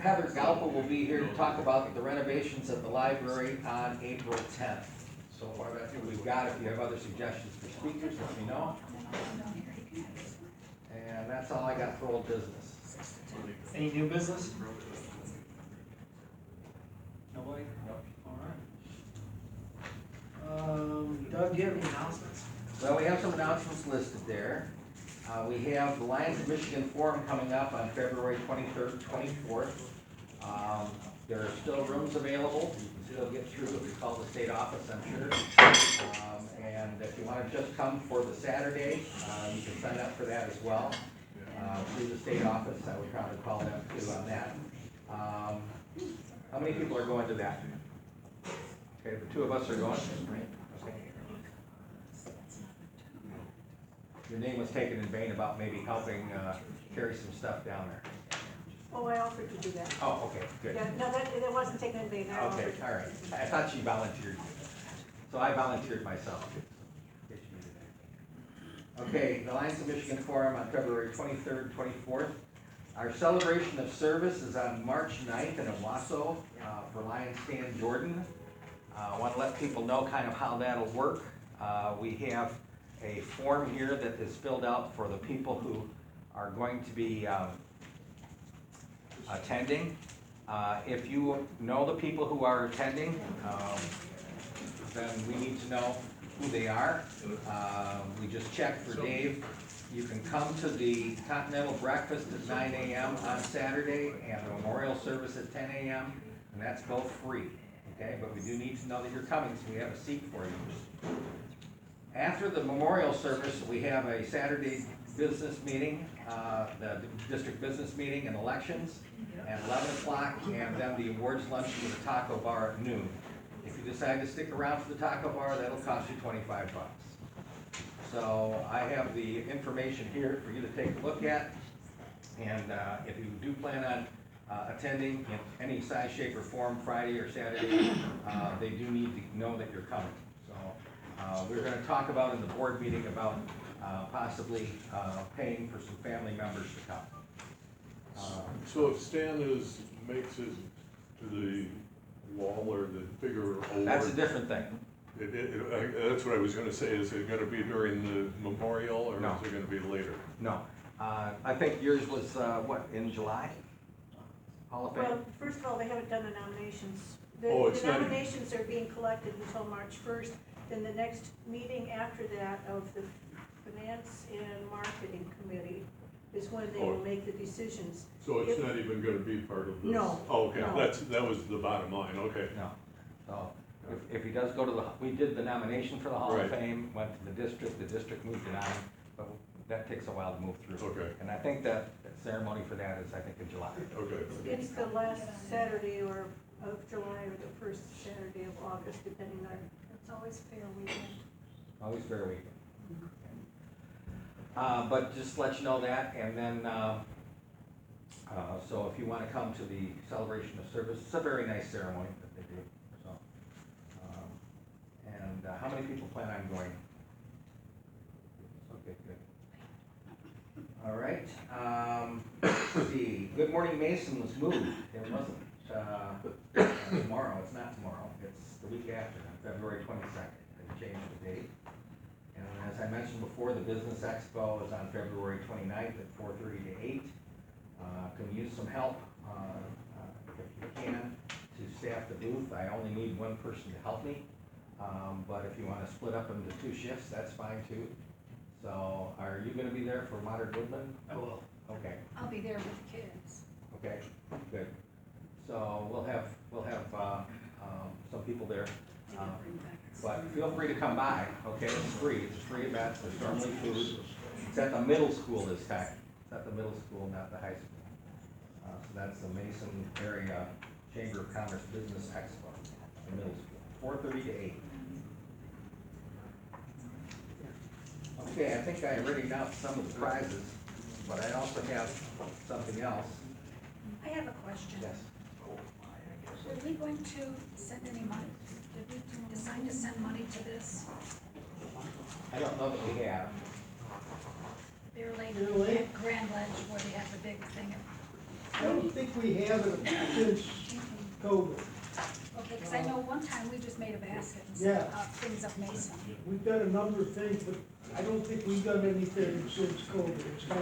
Heather Galpa will be here to talk about the renovations at the library on April 10th. So that's what we've got. If you have other suggestions for speakers, let me know. And that's all I got for old business. Any new business? Nobody? Nope. All right. Doug, do you have any announcements? Well, we have some announcements listed there. We have the Lions of Michigan Forum coming up on February 23rd, 24th. There are still rooms available. You can still get through what we call the state office, I'm sure. And if you want to just come for the Saturday, you can sign up for that as well. Through the state office, I would probably call them too on that. How many people are going to that? Okay, the 2 of us are going. Okay. Your name was taken in vain about maybe helping carry some stuff down there. Oh, I offered to do that. Oh, okay, good. Yeah, no, that wasn't taken in vain. I Okay, offered. all right. I thought she volunteered. So I volunteered myself. In case you needed Okay, the Lions of Michigan Forum on February 23rd, 24th. Our celebration of service is on March 9th in Owasso for Lions Stan Jordan. I want to let people know kind of how that'll work. We have a form here that is filled out for the people who are going to be attending. If you know the people who are attending, then we need to know who they are. We just checked for Dave. You can come to the Continental Breakfast at 9 a.m. on Saturday and the memorial service at 10 a.m. and that's both free, okay? But we do need to know that you're coming, so we have a seat for you. After the memorial service, we have a Saturday business meeting, the district business meeting and elections at 11 o'clock, and then the awards luncheon with the taco bar at noon. If you decide to stick around for the taco bar, that'll cost you 25 bucks. So I have the information here for you to take a look at, and if you do plan on attending in any size, shape, or form Friday or Saturday, they do need to know that you're coming. So we're going to talk about in the board meeting about possibly paying for some family members to come. So if Stan makes his to the wall or the bigger award. That's a different thing. That's what I was gonna say, is it gonna be during the memorial, or No. is it gonna be later? No. I think yours was, what, in July? Hall of Fame? Well, first of all, they haven't done the nominations. Oh, The it's not- nominations are being collected until March 1st. Then the next meeting after that of the Finance and Marketing Committee is when they will Oh. make the decisions. So it's If- not even gonna be part of this? No, Oh, okay, no. that was the bottom line, okay. No. So if he does go to we did the nomination for the Hall of Right. Fame, went to the district moved it on, but that takes a while to move through. Okay. And I think that ceremony for that is, I think, in July. Okay. It's the last Saturday or of July or the first Saturday of August, depending on, it's always fair weekend. Always fair weekend. But just let you know that, and then, so if you wanna come to the celebration of service, it's a very nice ceremony that they do, so. And how many people plan on going? Okay, good. All right, let's see, Good Morning Mason was moved, it wasn't, tomorrow, it's not tomorrow, it's the week after, on February 22nd, they changed the date. And as I mentioned before, the Business Expo is on February 29th at 4:30 to 8. Can use some help, if you can, to staff the booth. I only need one person to help me, but if you want to split up into 2 shifts, that's fine too. So are you going to be there for Modern Woodland? I will. Okay, I'll be there with kids. okay, good. So we'll have some people there. But feel free to come by, okay, it's free, it's a free event, there's normally food. It's at the middle school this time, it's at the middle school, not the high school. So that's the Mason Area Chamber of Commerce Business Expo, the middle school, 4:30 to 8. Okay, I think I already announced some of the prizes, but I also have something else. I have a question. Yes. Are we going to send any money? Did we decide to send money to this? I don't know that we have. Bear Lake Bear Lake? at Grand Ledge where they have the big thing. I don't think we have it since COVID. Okay, because I know one time we just made a basket and Yeah. sent out things up Mason. We've done a number of things, but I don't think we've done anything since COVID. It's kind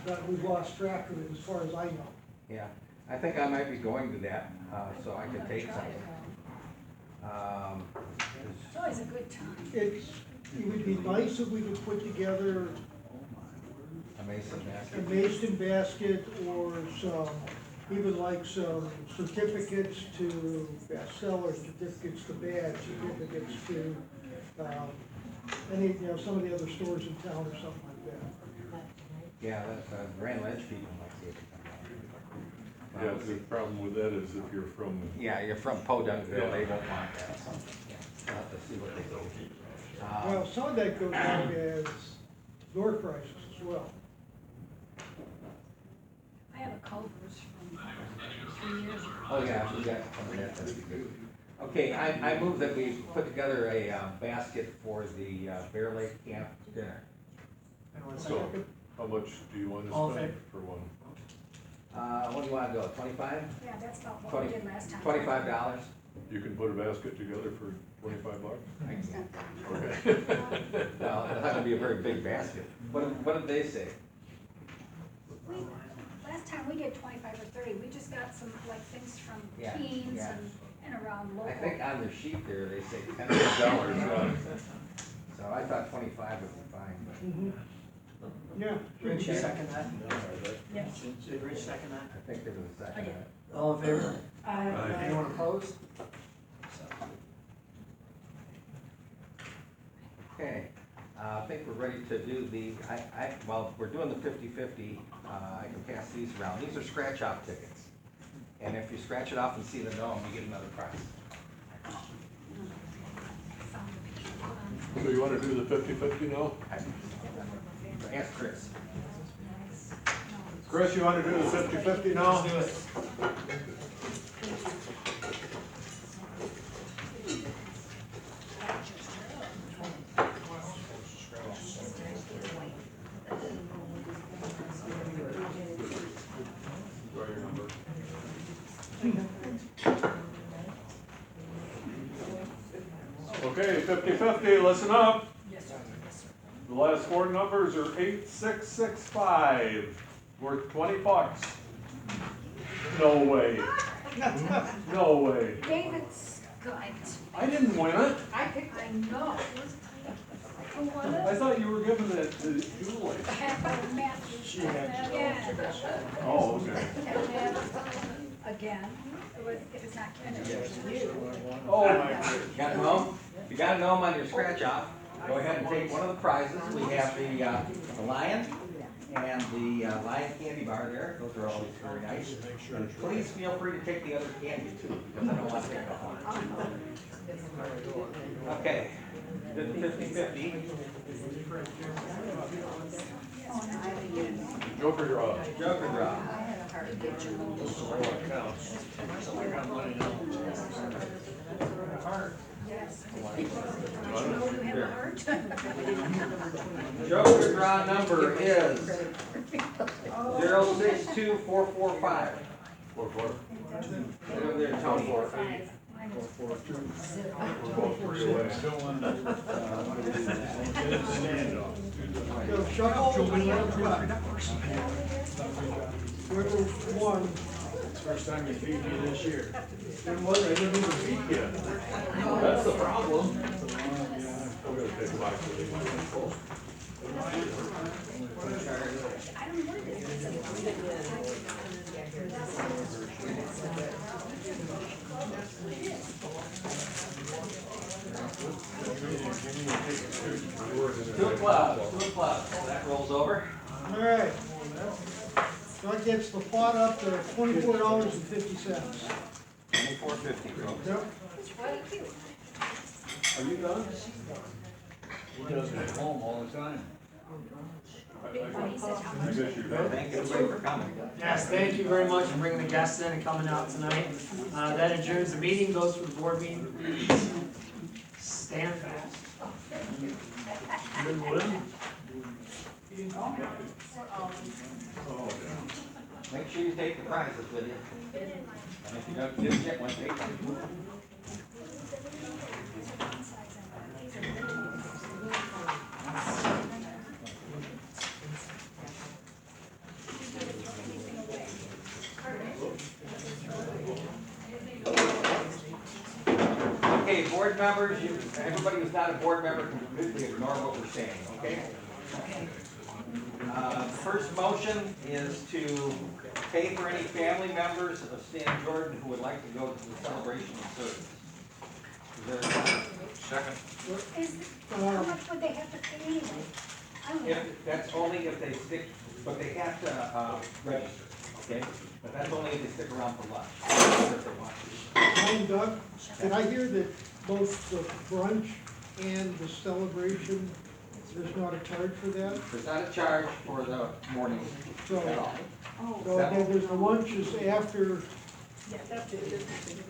of, we've lost track of it as far as I know. Yeah, I think I might be going to that, so I could take something. It's always a good time. It would be nice if we could put together A Mason a basket. Mason basket or some, even like some certificates to bestseller, certificates to badge, certificates to, some of the other stores in town or something like that. Yeah, that's, Grand Ledge people might see it. Yeah, the problem with that is if you're from, Yeah, you're from Podunksville, they won't want that, so, yeah, we'll have to see what they do. Well, some of that goes down as door prizes as well. I have a Culver's from 3 years ago. Oh, yeah, we got some of that, that'd be good. Okay, I move that we put together a basket for the Bear Lake Camp dinner. Anyone So, second? how much do you want All in to spend favor? for one? What do you wanna do, 25? Yeah, that's about what we did last time. $25? You can put a basket together for $25? I can. Okay. Well, it's not gonna be a very big basket. What did they say? Last time we did 25 or 30, we just got some, like, things from Yeah, teens yeah. and around local. I think on their sheet there, they say $10. So I thought 25 would be fine, but Yeah. Rich, you second that? Yes. Did Rich second that? I think there was a second. All in favor? Aye. Anyone opposed? So, Okay, I think we're ready to do well, we're doing the 50/50, I can pass these around. These are scratch-off tickets. And if you scratch it off and see the gnome, you get another prize. So you wanna do the 50/50 now? Ask Chris. Chris, you wanna do the 50/50 now? let's do it. Draw your number. Okay, 50/50, listen up. The last four numbers are 8665, worth $20. No way. No way. David Scott. I didn't win it. I know. Who won it? I thought you were giving it to Julie. Matthew. Yeah. Oh, okay. Again, if it's not Ken, it's you. Oh, Got a gnome? If you got a gnome on your scratch-off, go ahead and take one of the prizes. We have the lion and the lion candy bar there. Those are always very nice. And please feel free to take the other candy too, because I don't want to take the home. Okay, did the 50/50. Joker draw. Joker draw. Joker draw number is 062445. 4-4. Right over there, Tony. 4-4-2. We're both 3 away. So shuffle, whoever won, First time you beat me this year. Then what, I didn't even beat you. That's the problem. I'm gonna take a box of these. Two o'clock. That rolls over. all right. That gets the pot up to $24.50. 24.50. Yep. Are you done? He does it at home all the time. I guess you're done. Thank everybody for coming. Yes, thank you very much for bringing the guests in and coming out tonight. That adjourns the meeting, goes for the board meeting, please stand fast. Make sure you take the prizes with you. And if you don't get one, take one. Okay, board members, everybody who's not a board member can completely ignore what we're saying, okay? First motion is to pay for any family members of Stan Jordan who would like to go to the celebration of service. Is there a second? How much would they have to pay anyway? I don't know. That's only if they stick, but they have to register, okay? But that's only if they stick around for lunch, if they want to. Morning, Doug. Did I hear that both the brunch and the celebration, there's not a charge for that? There's not a charge for the morning So, at all. so then there's the lunch is after After the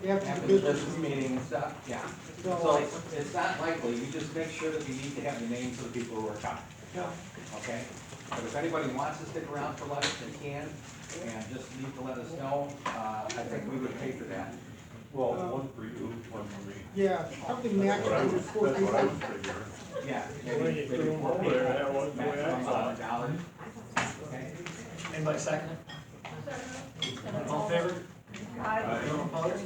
the business business meeting and stuff, yeah. So So, it's not likely, we just make sure that we need to have the names of the people who are coming. Okay? But if anybody wants to stick around for lunch, they can, and just need to let us know. I think we would pay for that. Well, one for you, one for me. Yeah, something maximum That's is 4 what I people. was figuring. Yeah, When maybe you maybe threw 'em 4 over people, there, that wasn't the way I maximum thought. $100. Okay? Anybody second it? All in favor? Anyone opposed?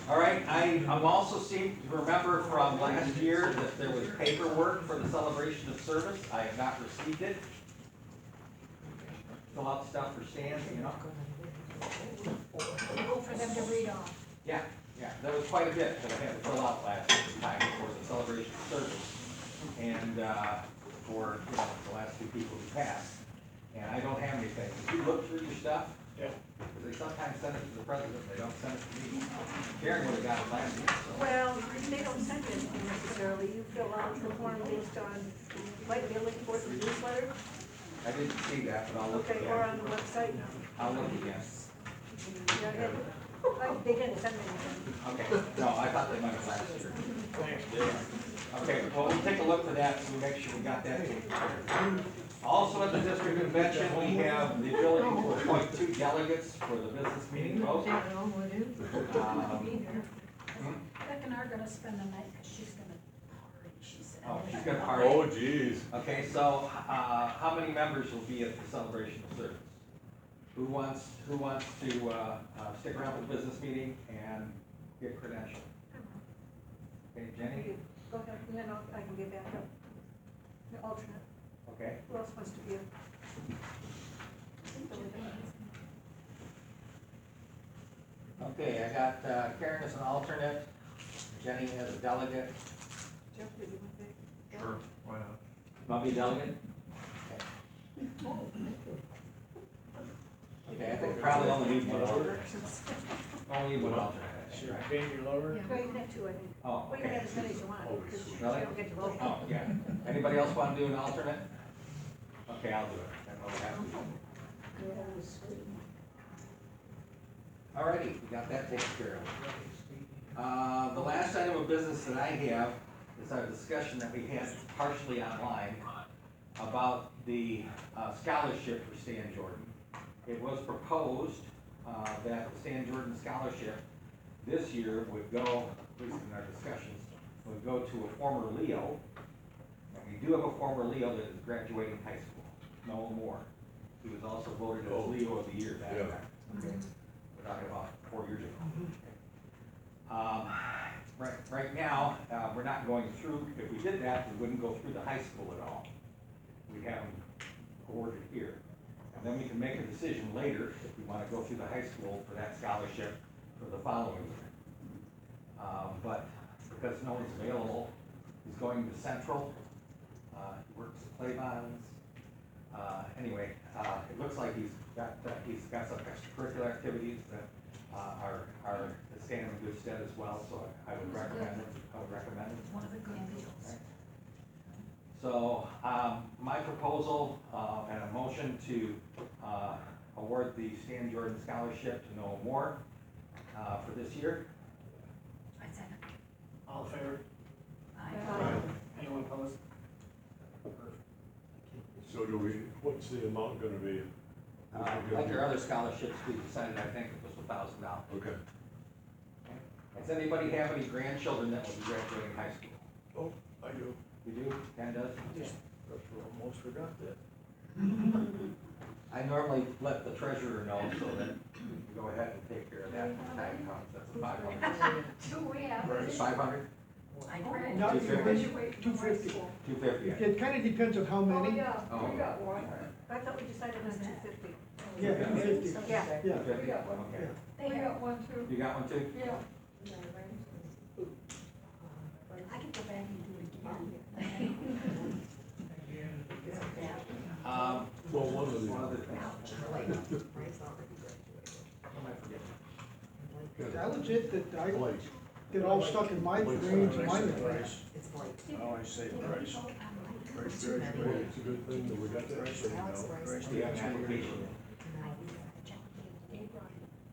All right, I'm also seem to remember from last year that there was paperwork for the celebration of service. I have not received it. Fill out stuff for Stan, you know? For them to read off. Yeah, there was quite a bit that I had to fill out last time for the celebration of service. And, for, you know, the last 2 people who passed. And I don't have anything. Did you look through your stuff? Yeah. Because they sometimes send it to the president, they don't send it to me. Karen would have got it last year, so. Well, they don't send it necessarily, you fill out the form based on, like, they're looking for the newsletter, I didn't see that, but I'll look okay, or on again. the website. I'll look again. Yeah, they didn't send anything. Okay, no, I thought they might have last year. Okay, well, we'll take a look for that, so we make sure we got that taken care of. Also at the district convention, we have the ability to appoint 2 delegates for the business meeting vote. Beck and I are gonna spend the night, cause she's gonna party, she said. Oh, she's got a party. Oh, geez. Okay, so, how many members will be at the celebration of service? Who wants to, stick around for the business meeting and get credentialed? Okay, Jenny? Go ahead, and then I can get back up. The alternate, Okay. who else wants to be a? Okay, I got Karen as an alternate, Jenny as a delegate. Jeff, did you want to? Sure, why not? Want to be delegate? Okay, I think probably only need one alternate. Only need one alternate. Sure, Right? pay your lover. Well, you can have 2, I think. Oh, Well, you can okay. have as many as you want, because you Really? don't get to vote. Oh, yeah. Anybody else want to do an alternate? Okay, I'll do it. Then we'll have to. Alrighty, we got that taken care of. The last item of business that I have is our discussion that we had partially online about the scholarship for Stan Jordan. It was proposed that the Stan Jordan Scholarship this year would go, at least in our discussions, would go to a former Leo. And we do have a former Leo that is graduating high school, Noah Moore. He was also voted as Leo of the Year back then. Okay. We're talking about 4 years ago. Right now, we're not going through, if we did that, we wouldn't go through the high school at all. We'd have them awarded here. And then we can make a decision later if we want to go through the high school for that scholarship for the following year. But because no one's available, he's going to Central, he works at Play Bonds. Anyway, it looks like he's got some extracurricular activities that are standing in good stead as well, so I would recommend it. One of the good deals. Okay. So, my proposal, and a motion to, award the Stan Jordan Scholarship to Noah Moore, for this year. I said it. All in favor? Aye. Anyone opposed? So what's the amount gonna be? Like your other scholarships, we decided, I think it was $1,000. Okay. Does anybody have any grandchildren that will be graduating high school? Oh, I do. You do? Ken does? Almost forgot that. I normally let the treasurer know so that you go ahead and take care of that when the time comes. That's a 500. 2 we have. 500? Not 250? 250. 250. It kind of depends on how Oh, many. yeah, Oh. we got one. I thought we decided on 250. Yeah, 250. Yeah. Yeah. 250? We got one. Okay. We got one too. You got one too? Yeah. I can go back and do it again. Well, one of the. One other thing. What am I forgetting? I legit that I Blake. get all stuck in my brains and my memory. Price. I always say price. Price very good. It's a good thing that we got that straightened out. Price Do you have an application?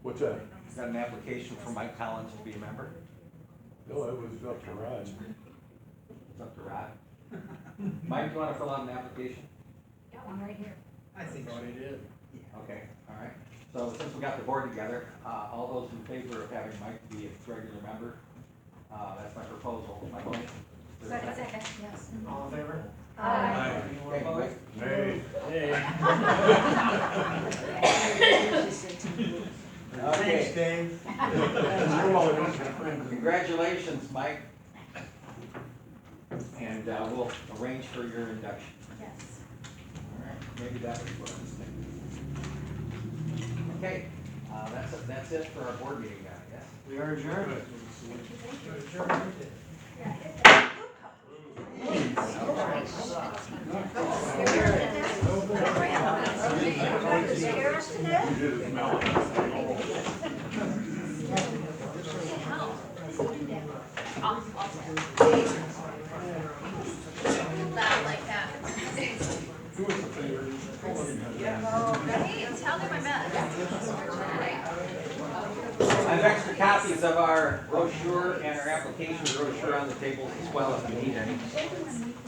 What's that? Is that an application for Mike Collins to be a member? No, it was up to Rod. It's up to Rod. Mike, you wanna fill out an application? Got one right here. I think so. He did. Okay, all right. So since we got the board together, all those in favor of having Mike be a regular member, that's my proposal, my motion. Second, yes. All in favor? Aye. Okay, Mike. Hey. Hey. Okay, Dave. congratulations, Mike. And we'll arrange for your induction. Yes. All right, maybe that was what I was thinking. Okay, that's it for our board meeting, I guess. We are adjourned. Like that. Hey, tell them I met. I have extra copies of our brochure and our application brochure on the tables as well if you need any.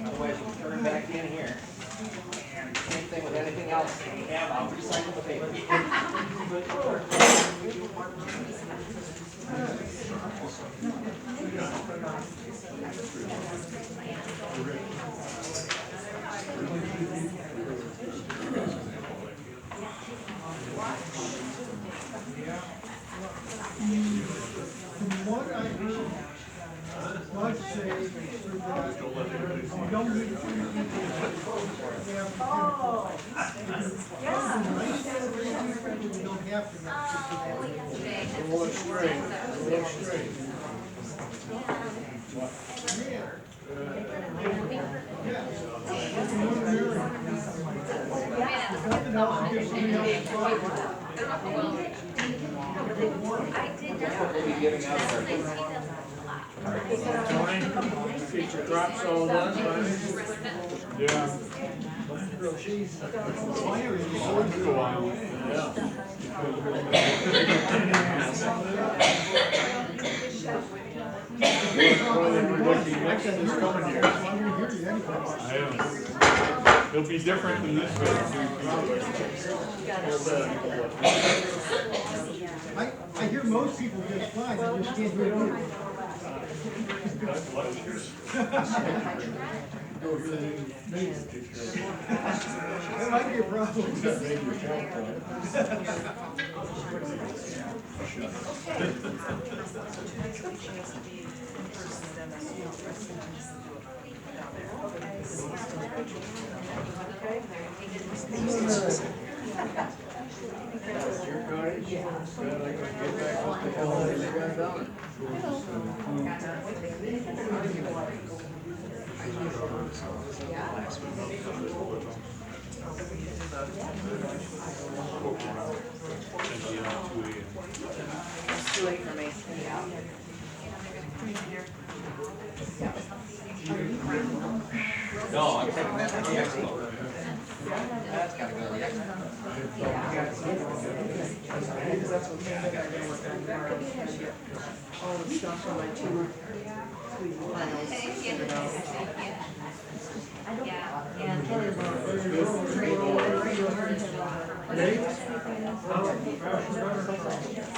Otherwise, you can turn back in here. And same thing with anything else that you have, I'll recycle the paper. From what I heard, Doug say that you don't need to. Oh, yeah. You don't have to. We'll look straight. We'll look straight. Nothing else gives me else to talk. We'll be giving out our Tony, get your drops all done, buddy? Yeah. Next time he's coming here. I am. It'll be different than this one. I hear most people just fine, they just can't do it. That might be a problem. Your cottage? Glad I could get back up the hill and they got done. It's too late for me. No, I'm taking that to the expo. That's gotta go to the expo. All the stuff on my two sweet files figured out.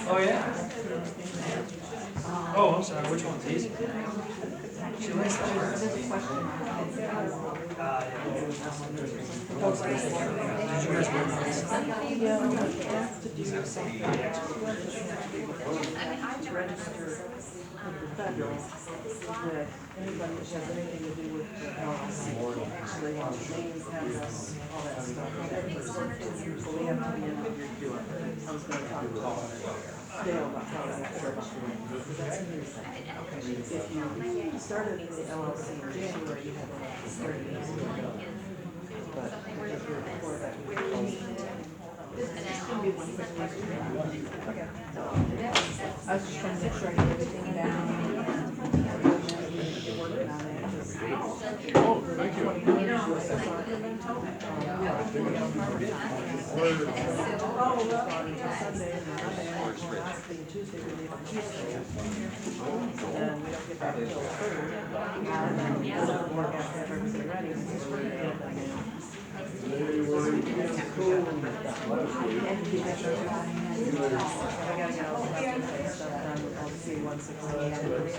Oh, yeah. Oh, I'm sorry, which one's easy? She likes that. Did you guys Register with the federal, that anybody that has anything to do with the LLC, so they want the names, address, all that stuff. So we have to be in here doing it. I was gonna talk to Dale about how that works. That's a new thing. If you started the LLC in January, you had to 30 days to go. But if you're before that, we close it. It's gonna be one quick meeting. Okay. I was just trying to make sure I get everything down. Working on it. Oh, thank you. Sunday, Monday, Tuesday, we leave on Tuesday. And we don't get back Board has to have everything ready, and just work it out.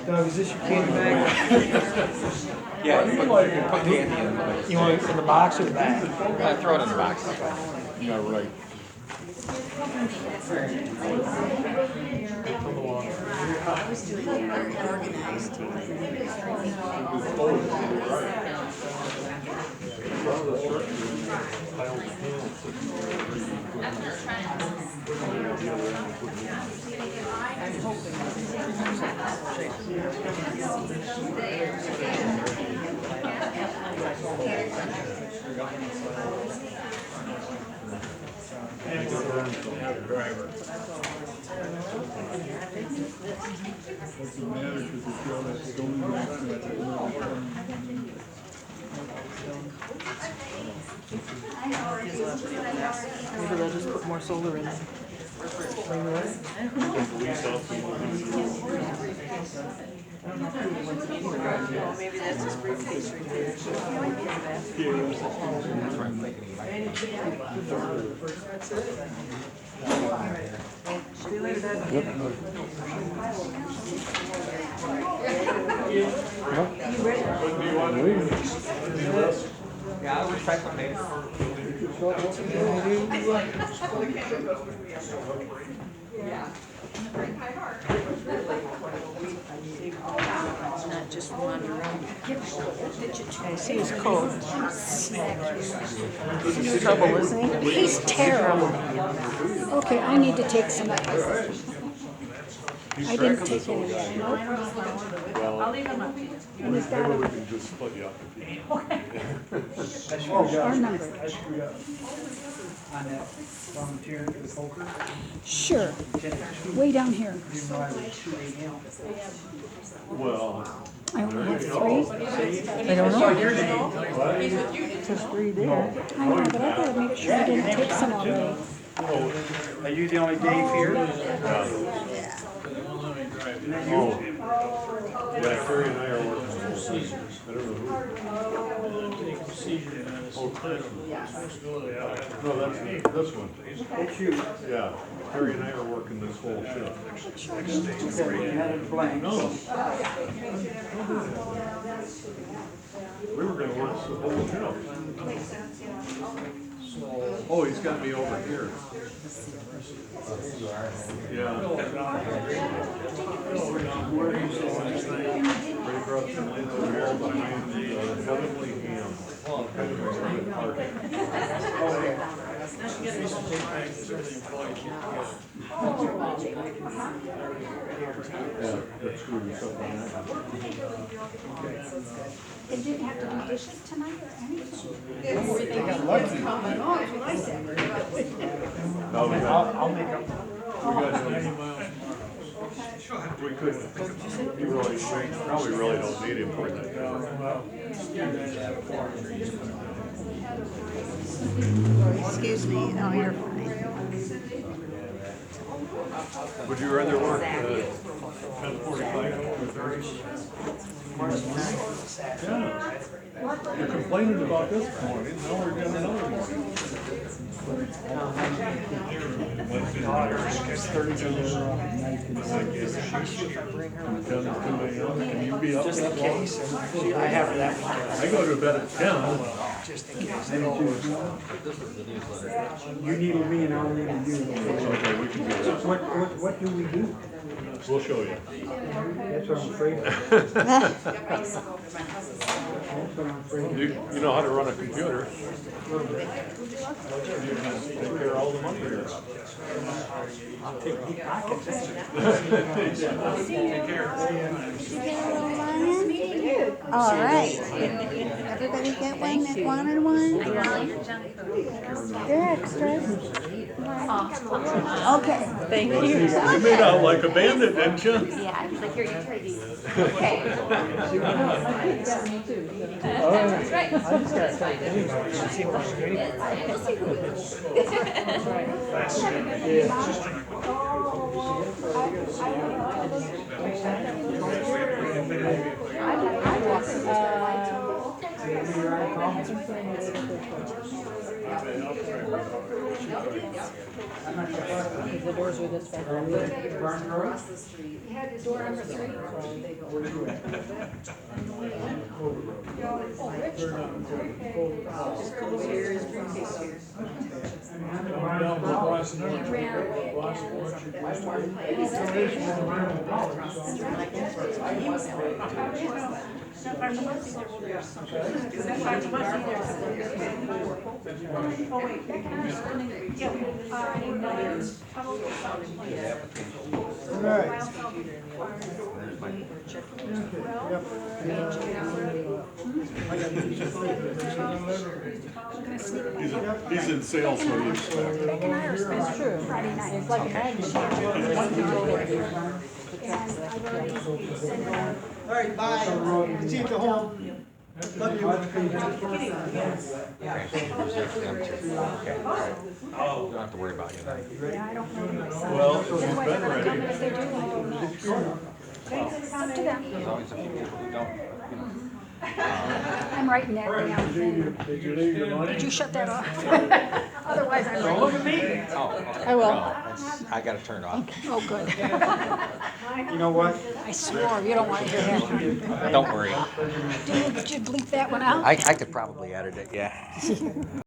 Doug, is this your candy bag? Yeah, put candy in the You want it in the box or the bag? throw it in the box. Yeah, right. Maybe they'll just put more solar in it. Oh, maybe that's his briefcase right there. That's what I'm thinking. See you later, Dad. Yeah, I recycle paper. Not just wander around. I see his coat. He's in trouble, isn't he? He's terrible. Okay, I need to take some. I didn't take any yet, nope. I'll leave them up to you. And he's got We a, can just split you up if you. our number. I screwed up on that volunteer for the poker. Sure, way down here. Didn't know I was 2 a.m. Well, I only have 3. I don't know. Just 3 there. I know, but I gotta make sure I didn't take some already. Are you the only Dave here? oh, yeah, Carrie and I are working on this. I don't know who. No, that's this one. It's you. Yeah, Carrie and I are working this whole shift. Okay, you had it blank. No. We were gonna work the whole shift. Oh, he's got me over here. Yeah. Right across the lane over here behind the Heavenly Ham. Yeah, that's screwed us up on that. They didn't have to do dishes tonight or anything. No, we got, I'll make up. we couldn't, you really, probably really don't need him for that. Excuse me, oh, you're fine. Would you rather work 10:45 or 30? Yeah. You're complaining about this morning, now we're getting another morning. It's 32 years old. Can you be up? Just in case. I have that one. I go to bed at 10. Just in case. You need me and I'll need you. Okay, we can do that. What do we do? We'll show you. That's what I'm afraid of. That's what I'm afraid of. You know how to run a computer. You can take care of all the money here. All right. Everybody get one that wanted one? They're extras. Okay. Thank you. You made out like a bandit, didn't you? Yeah, I was like, here, you try these. Okay. That's right. I just got excited. We'll see who wins. The doors are this way. Across the street. You had door number 3? Just come here, his briefcase here. Down to Boston, He ran away Boston, again. what's your- Oh, wait. Yeah, He's in sales, what do you expect? Beck and I are spending Friday night. It's like And I've already sent it out. All right, bye. See you at the home. Love you. Okay, don't have to worry about it. Yeah, I don't know my son. Well, That's he's why been they're ready. coming if they do, I don't know. It's up to them. There's always a few people who don't, you know. I'm writing that down. Did you leave your money? Did you shut that off? Otherwise, I'm Don't look at writing. me. Oh, okay. I will. No, it's- I got it turned off. Oh, good. You know what? I swore, you don't want to hear that. Don't worry. Did you bleep that one out? I could probably edit it, yeah.